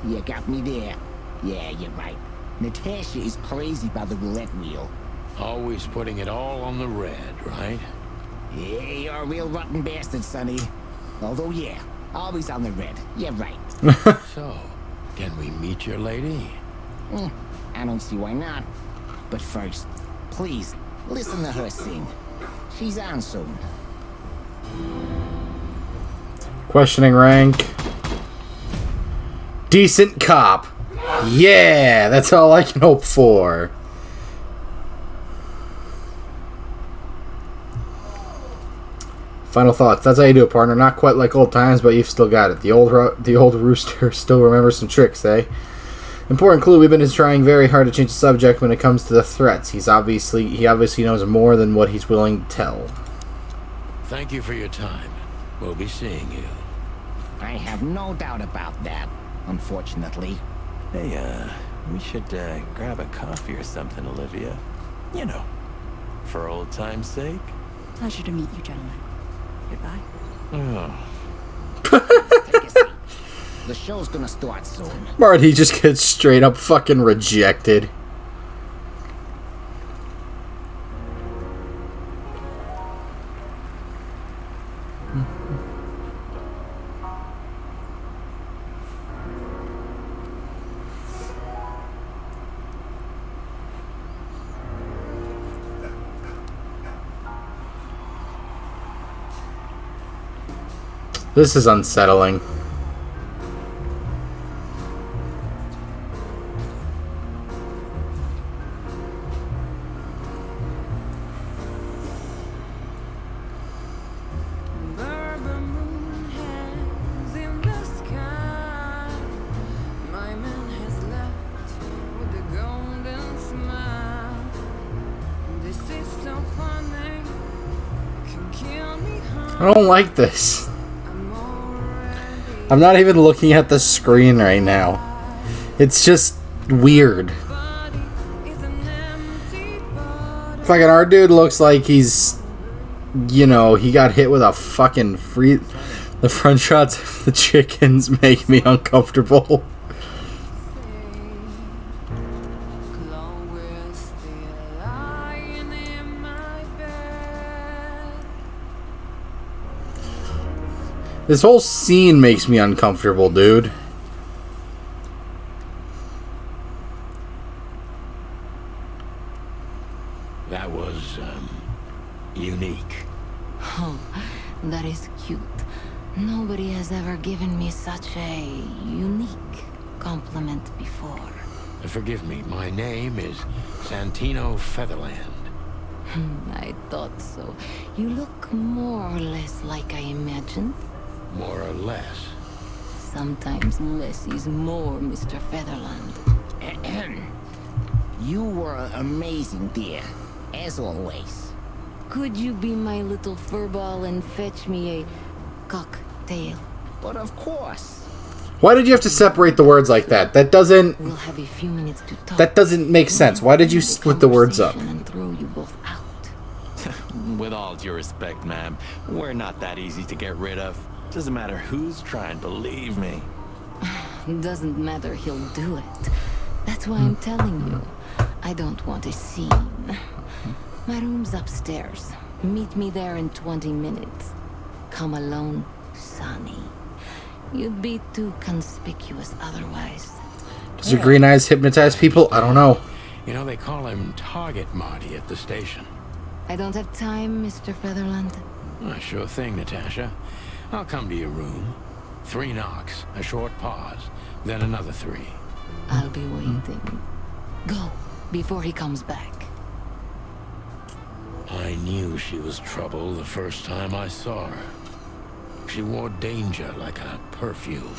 You got me there. Yeah, you're right. Natasha is crazy by the roulette wheel. Always putting it all on the red, right? Yeah, you're a real rotten bastard, Sonny. Although, yeah, always on the red. Yeah, right. So, can we meet your lady? I don't see why not. But first, please, listen to her sing. She's on soon. Questioning rank. Decent cop. Yeah, that's all I can hope for. Final thoughts. That's how you do it, partner. Not quite like old times, but you've still got it. The old rooster still remembers some tricks, eh? Important clue. We've been trying very hard to change the subject when it comes to the threats. He obviously knows more than what he's willing to tell. Thank you for your time. We'll be seeing you. I have no doubt about that, unfortunately. Hey, we should, grab a coffee or something, Olivia. You know, for old time's sake. Pleasure to meet you, gentlemen. Goodbye. Oh. Take a seat. The show's gonna start soon. Marty just gets straight up fucking rejected. This is unsettling. I don't like this. I'm not even looking at the screen right now. It's just weird. Fucking our dude looks like he's, you know, he got hit with a fucking free. The front shots of the chickens make me uncomfortable. This whole scene makes me uncomfortable, dude. That was, me such a unique compliment before. Forgive me, my name is Santino Featherland. I thought so. You look more or less like I imagined. More or less. Sometimes less is more, Mr. Featherland. You were amazing, dear. As always. Could you be my little furball and fetch me a cocktail? But of course. Why did you have to separate the words like that? That doesn't... We'll have a few minutes to talk. That doesn't make sense. Why did you split the words up? And throw you both out. With all due respect, ma'am, we're not that easy to get rid of. Doesn't matter who's trying, believe me. Doesn't matter, he'll do it. That's why I'm telling you. I don't want a scene. My room's upstairs. Meet me there in 20 minutes. Come alone, Sonny. You'd be too conspicuous otherwise. Does your green eyes hypnotize people? I don't know. You know, they call him Target Marty at the station. I don't have time, Mr. Featherland. Sure thing, Natasha. I'll come to your room. 3 knocks, a short pause, then another 3. I'll be waiting. Go, before he comes back. I knew she was trouble the first time I saw her. She wore danger like a perfume.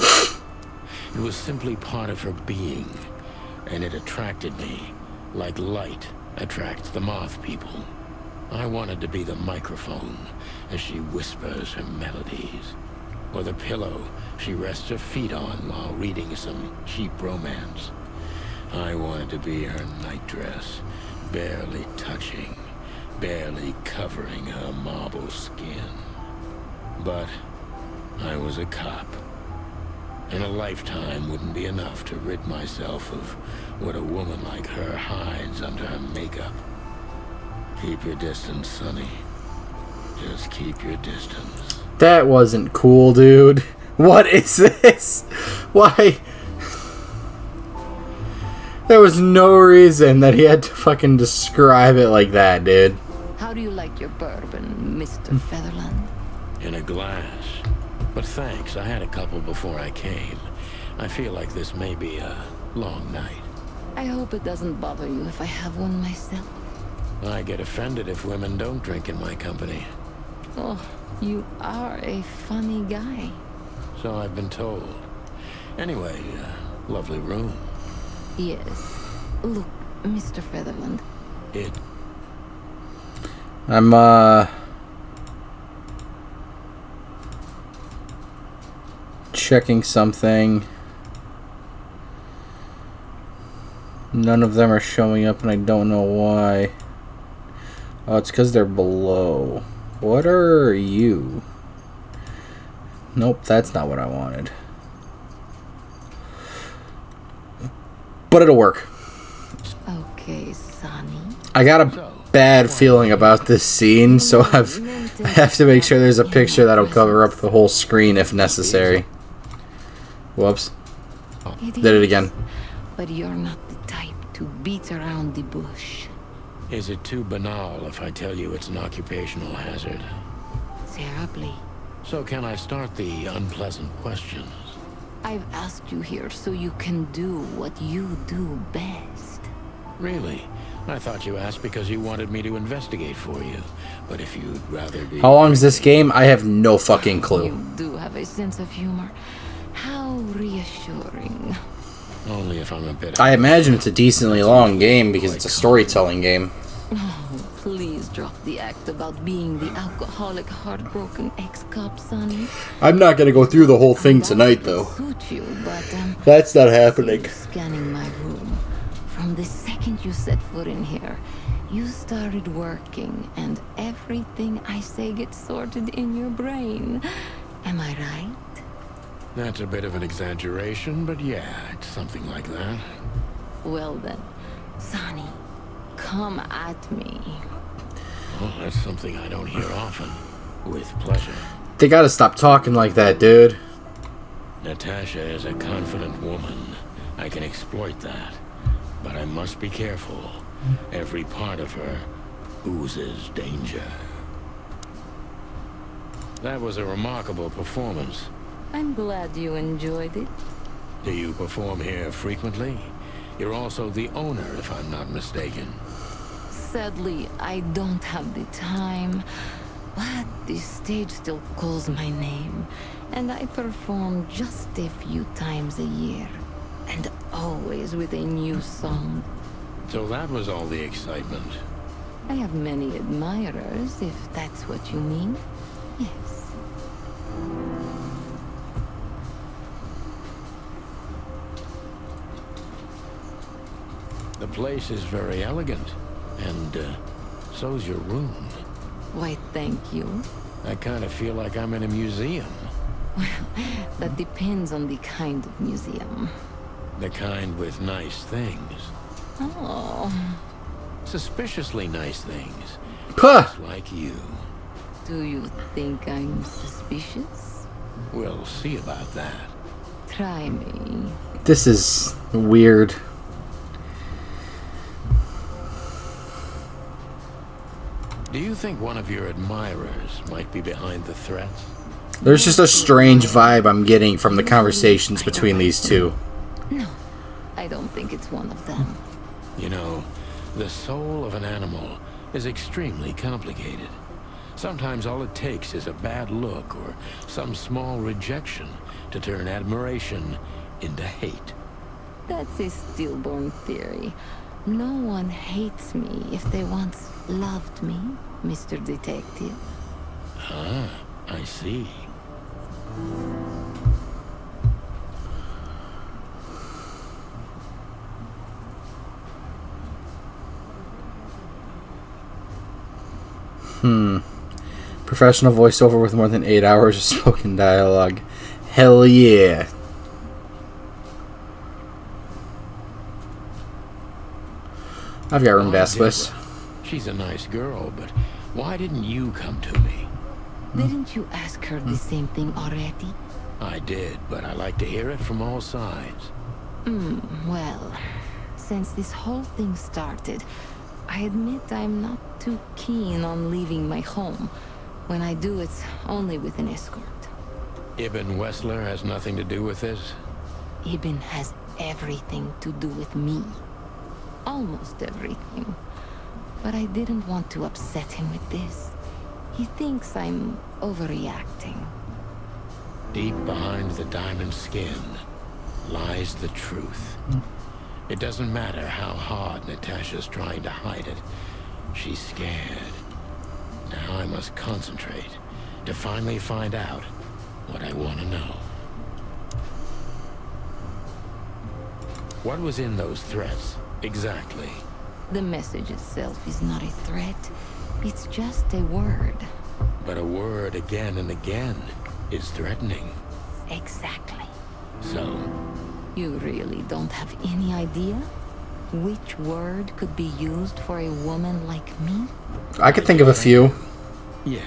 It was simply part of her being, and it attracted me, like light attracts the moth people. I wanted to be the microphone as she whispers her melodies, or the pillow she rests her feet on while reading some cheap romance. I wanted to be her nightdress, barely touching, barely covering her marble skin. But I was a cop, and a lifetime wouldn't be enough to rid myself of what a woman like her hides under her makeup. Keep your distance, Sonny. Just keep your distance. That wasn't cool, dude. What is this? Why? There was no reason that he had to fucking describe it like that, dude. How do you like your bourbon, Mr. Featherland? In a glass. But thanks, I had a couple before I came. I feel like this may be a long night. I hope it doesn't bother you if I have one myself. I get offended if women don't drink in my company. Oh, you are a funny guy. So I've been told. Anyway, lovely room. Yes. Look, Mr. Featherland. I'm, checking something. None of them are showing up and I don't know why. Oh, it's because they're below. What are you? Nope, that's not what I wanted. But it'll work. Okay, Sonny. I got a bad feeling about this scene, so I have to make sure there's a picture that'll cover up the whole screen if necessary. Whoops. Did it again. But you're not the type to beat around the bush. Is it too banal if I tell you it's an occupational hazard? Terribly. So can I start the unpleasant questions? I've asked you here so you can do what you do best. Really? I thought you asked because you wanted me to investigate for you. But if you'd rather be... How long is this game? I have no fucking clue. You do have a sense of humor. How reassuring. Only if I'm a bit... I imagine it's a decently long game because it's a storytelling game. Oh, please drop the act about being the alcoholic, heartbroken ex-cop, Sonny. I'm not gonna go through the whole thing tonight, though. Suit you, but that's not happening. Scanning my room. From the second you set foot in here, you started working, and everything I say gets sorted in your brain. Am I right? That's a bit of an exaggeration, but yeah, it's something like that. Well then, Sonny, come at me. Well, that's something I don't hear often. With pleasure. They gotta stop talking like that, dude. Natasha is a confident woman. I can exploit that. But I must be careful. Every part of her oozes danger. That was a remarkable performance. I'm glad you enjoyed it. Do you perform here frequently? You're also the owner, if I'm not mistaken. Sadly, I don't have the time, but this stage still calls my name, and I perform just a few times a year, and always with a new song. So that was all the excitement. I have many admirers, if that's what you mean. Yes. The place is very elegant, and so's your room. Why, thank you. I kind of feel like I'm in a museum. Well, that depends on the kind of museum. The kind with nice things. Oh. Suspiciously nice things. Puh! Just like you. Do you think I'm suspicious? We'll see about that. Try me. This is weird. Do you think one of your admirers might be behind the threats? There's just a strange vibe I'm getting from the conversations between these two. No, I don't think it's one of them. You know, the soul of an animal is extremely complicated. Sometimes all it takes is a bad look or some small rejection to turn admiration into hate. That's a stillborn theory. No one hates me if they once loved me, Mr. Detective. Ah, I see. Professional voiceover with more than 8 hours of spoken dialogue. Hell yeah. I've got room to ask this. She's a nice girl, but why didn't you come to me? Didn't you ask her the same thing already? I did, but I like to hear it from all sides. Well, since this whole thing started, I admit I'm not too keen on leaving my home. When I do, it's only with an escort. Ibn Wessler has nothing to do with this? Ibn has everything to do with me. Almost everything. But I didn't want to upset him with this. He thinks I'm overreacting. Deep behind the diamond skin lies the truth. It doesn't matter how hard Natasha's trying to hide it. She's scared. Now I must concentrate to finally find out what I want to know. What was in those threats, exactly? The message itself is not a threat. It's just a word. But a word again and again is threatening. Exactly. So, You really don't have any idea which word could be used for a woman like me? I could think of a few. yes,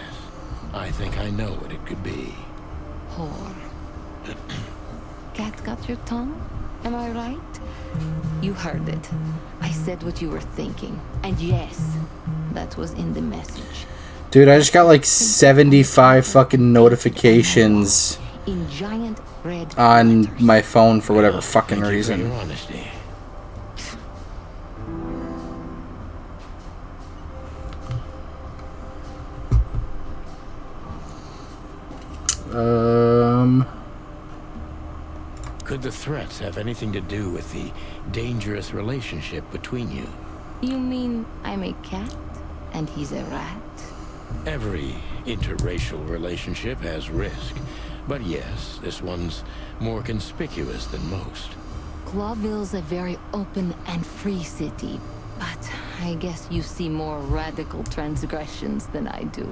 I think I know what it could be. Whore. Cat got your tongue? Am I right? You heard it. I said what you were thinking. And yes, that was in the message. Dude, I just got like 75 fucking notifications In giant red on letters. my phone for whatever fucking Thank you for reason. your honesty. Could the threats have anything to do with the dangerous relationship between you? You mean I'm a cat and he's a rat? Every interracial relationship has risk. But yes, this one's more conspicuous than most. Clawville's a very open and free city, but I guess you see more radical transgressions than I do.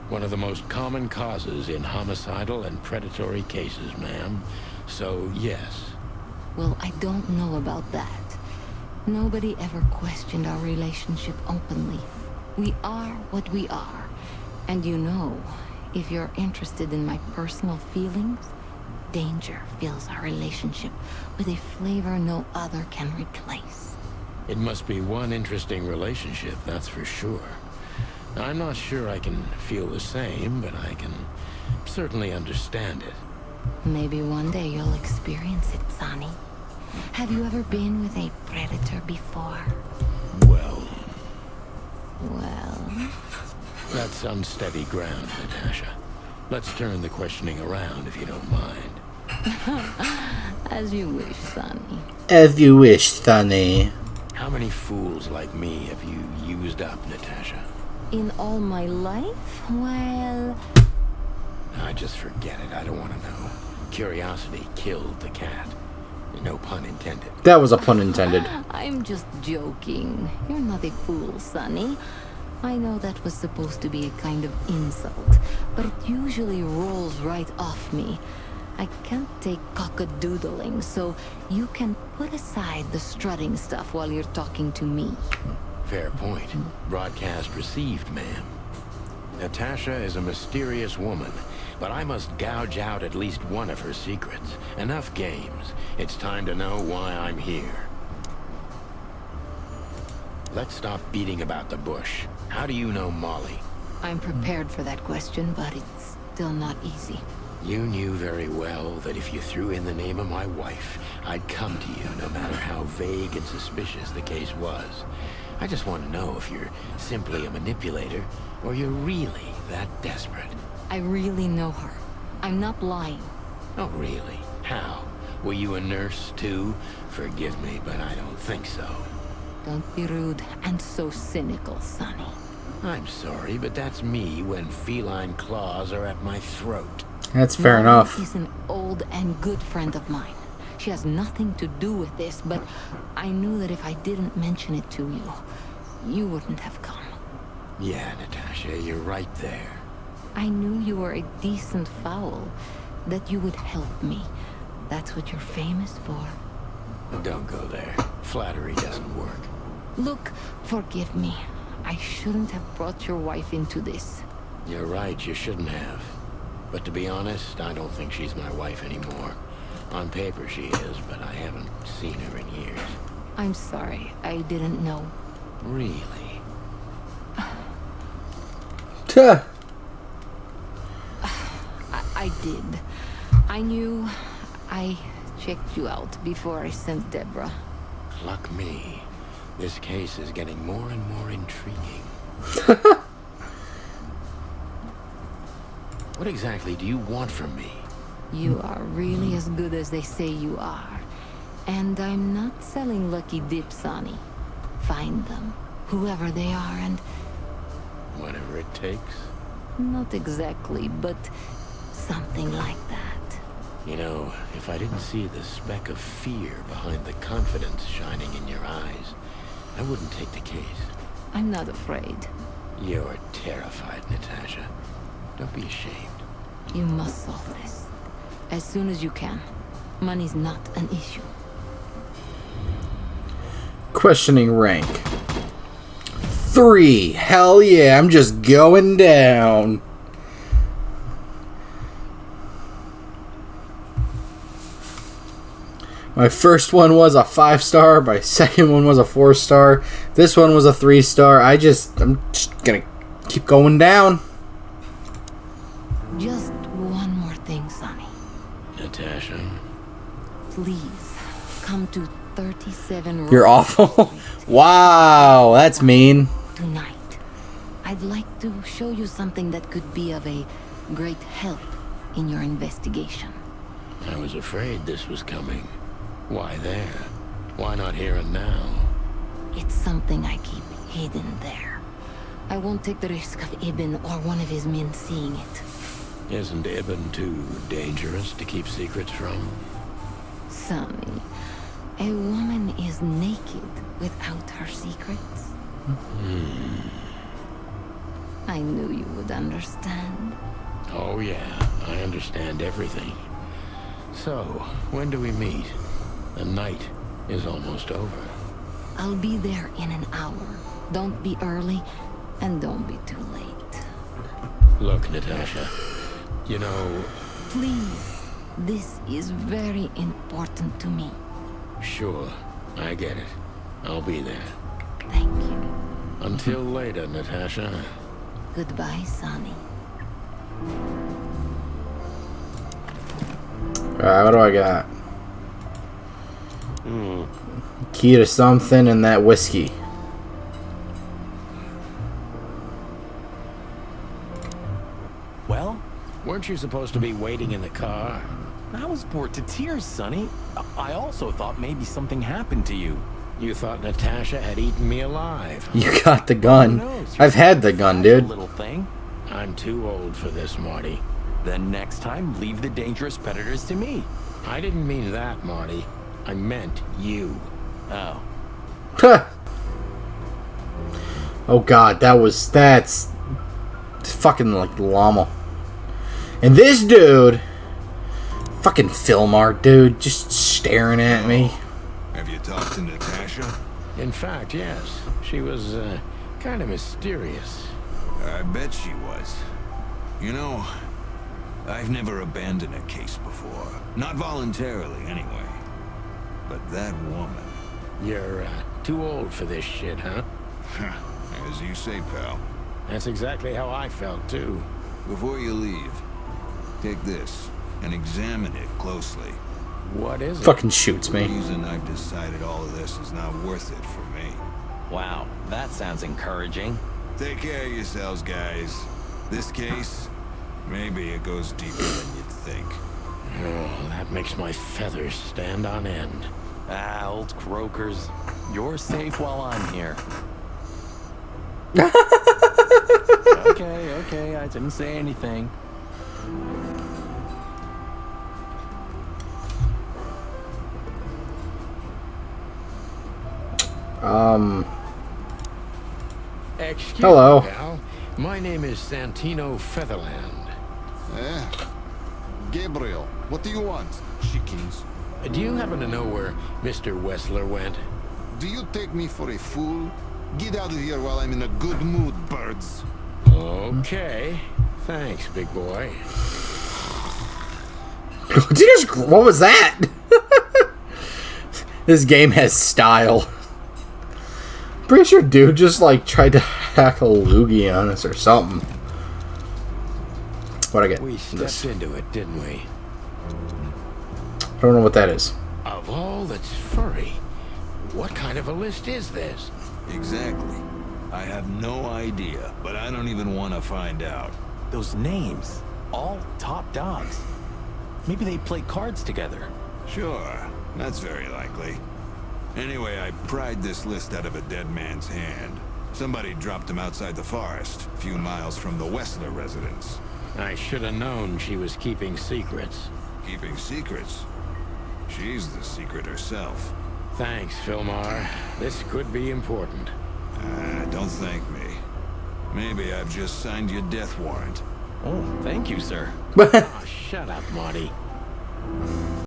One of the most common causes in homicidal and predatory cases, ma'am. So, yes. Well, I don't know about that. Nobody ever questioned our relationship openly. We are what we are. And you know, if you're interested in my personal feelings, danger fills our relationship with a flavor no other can replace. It must be one interesting relationship, that's for sure. I'm not sure I can feel the same, but I can certainly understand it. Maybe one day you'll experience it, Sonny. Have you ever been with a predator before? Well, Well... that's unsteady ground, Natasha. Let's turn the questioning around, if you don't mind. As you wish, Sonny. As you wish, Sonny. How many fools like me have you used up, Natasha? In all my life? Well... I just forget it. I don't want to know. Curiosity killed the cat. No pun intended. That was a pun intended. I'm just joking. You're not a fool, Sonny. I know that was supposed to be a kind of insult, but it usually rolls right off me. I can't take cockadoodling, so you can put aside the strutting stuff while you're talking to me. Fair point. Broadcast received, ma'am. Natasha is a mysterious woman, but I must gouge out at least one of her secrets. Enough games. It's time to know why I'm here. Let's stop beating about the bush. How do you know Molly? I'm prepared for that question, but it's still not easy. You knew very well that if you threw in the name of my wife, I'd come to you no matter how vague and suspicious the case was. I just want to know if you're simply a manipulator, or you're really that desperate. I really know her. I'm not lying. Oh, really? How? Were you a nurse, too? Forgive me, but I don't think so. Don't be rude and so cynical, Sonny. I'm sorry, but that's me when feline claws are at my throat. That's fair Molly enough. is an old and good friend of mine. She has nothing to do with this, but I knew that if I didn't mention it to you, you wouldn't have come. Yeah, Natasha, you're right there. I knew you were a decent fowl, that you would help me. That's what you're famous for. Don't go there. Flattery doesn't work. Look, forgive me. I shouldn't have brought your wife into this. You're right, you shouldn't have. But to be honest, I don't think she's my wife anymore. On paper she is, but I haven't seen her in years. I'm sorry, I didn't know. Really? Tuh. I did. I knew. I checked you out before I sent Deborah. Luck me. This case is getting more and more intriguing. What exactly do you want from me? You are really as good as they say you are. And I'm not selling lucky dips, Sonny. Find them, whoever they are, and... Whatever it takes? Not exactly, but something like that. You know, if I didn't see the speck of fear behind the confidence shining in your eyes, I wouldn't take the case. I'm not afraid. You're terrified, Natasha. Don't be ashamed. You must solve this. As soon as you can. Money's not an issue. Questioning rank 3. Hell yeah, I'm just going down. My first one was a 5-star. My second one was a 4-star. This one was a 3-star. I'm just gonna keep going down. Just one more thing, Sonny. Natasha? Please, come to 37 You're awful. Wow, that's mean. Tonight. I'd like to show you something that could be of a great help in your investigation. I was afraid this was coming. Why there? Why not here and now? It's something I keep hidden there. I won't take the risk of Ibn or one of his men seeing it. Isn't Ibn too dangerous to keep secrets from? Sonny, a woman is naked without her secrets. I knew you would understand. Oh yeah, I understand everything. So, when do we meet? The night is almost over. I'll be there in an hour. Don't be early, and don't be too late. Look, Natasha, you know... Please, this is very important to me. Sure, I get it. I'll be there. Thank you. Until later, Natasha. Goodbye, Sonny. Alright, what do I got? Key to something and that whiskey. Well, Weren't you supposed to be waiting in the car? I was bored to tears, Sonny. I also thought maybe something happened to you. You thought Natasha had eaten me alive. You got the gun. I've had the gun, dude. Little thing. I'm too old for this, Marty. Then next time, leave the dangerous predators to me. I didn't mean that, Marty. I meant you. Oh. Huh. Oh god, that's fucking like llama. And this dude, fucking film art dude, just staring at me. Have you talked to Natasha? In fact, yes. She was, kind of mysterious. I bet she was. You know, I've never abandoned a case before. Not voluntarily, anyway. But that woman... You're, too old for this shit, huh? As you say, pal. That's exactly how I felt, too. Before you leave, take this and examine it closely. What is it? Fucking shoots me. The reason I've decided all of this is not worth it for me. Wow, that sounds encouraging. Take care of yourselves, guys. This case, maybe it goes deeper than you'd think. Oh, that makes my feathers stand on end. Ah, old croakers. You're safe while I'm here. Okay, I didn't say anything. Excuse Hello. me, pal. My name is Santino Featherland. Gabriel, what do you want, chickens? Do you happen to know where Mr. Wessler went? Do you take me for a fool? Get out of here while I'm in a good mood, birds. Okay. Thanks, big boy. Did you just, what was that? This game has style. Pretty sure dude just like tried to hack a loogie on us or something. What'd I get? We stepped into it, didn't we? I don't know what that is. Of all that's furry, what kind of a list is this? Exactly. I have no idea, but I don't even want to find out. Those names, all top dogs. Maybe they play cards together. Sure, that's very likely. Anyway, I pried this list out of a dead man's hand. Somebody dropped him outside the forest, a few miles from the Wessler residence. I should have known she was keeping secrets. Keeping secrets? She's the secret herself. Thanks, Filmar. This could be important. Don't thank me. Maybe I've just signed your death warrant. Oh, thank you, sir. Oh, shut up, Marty.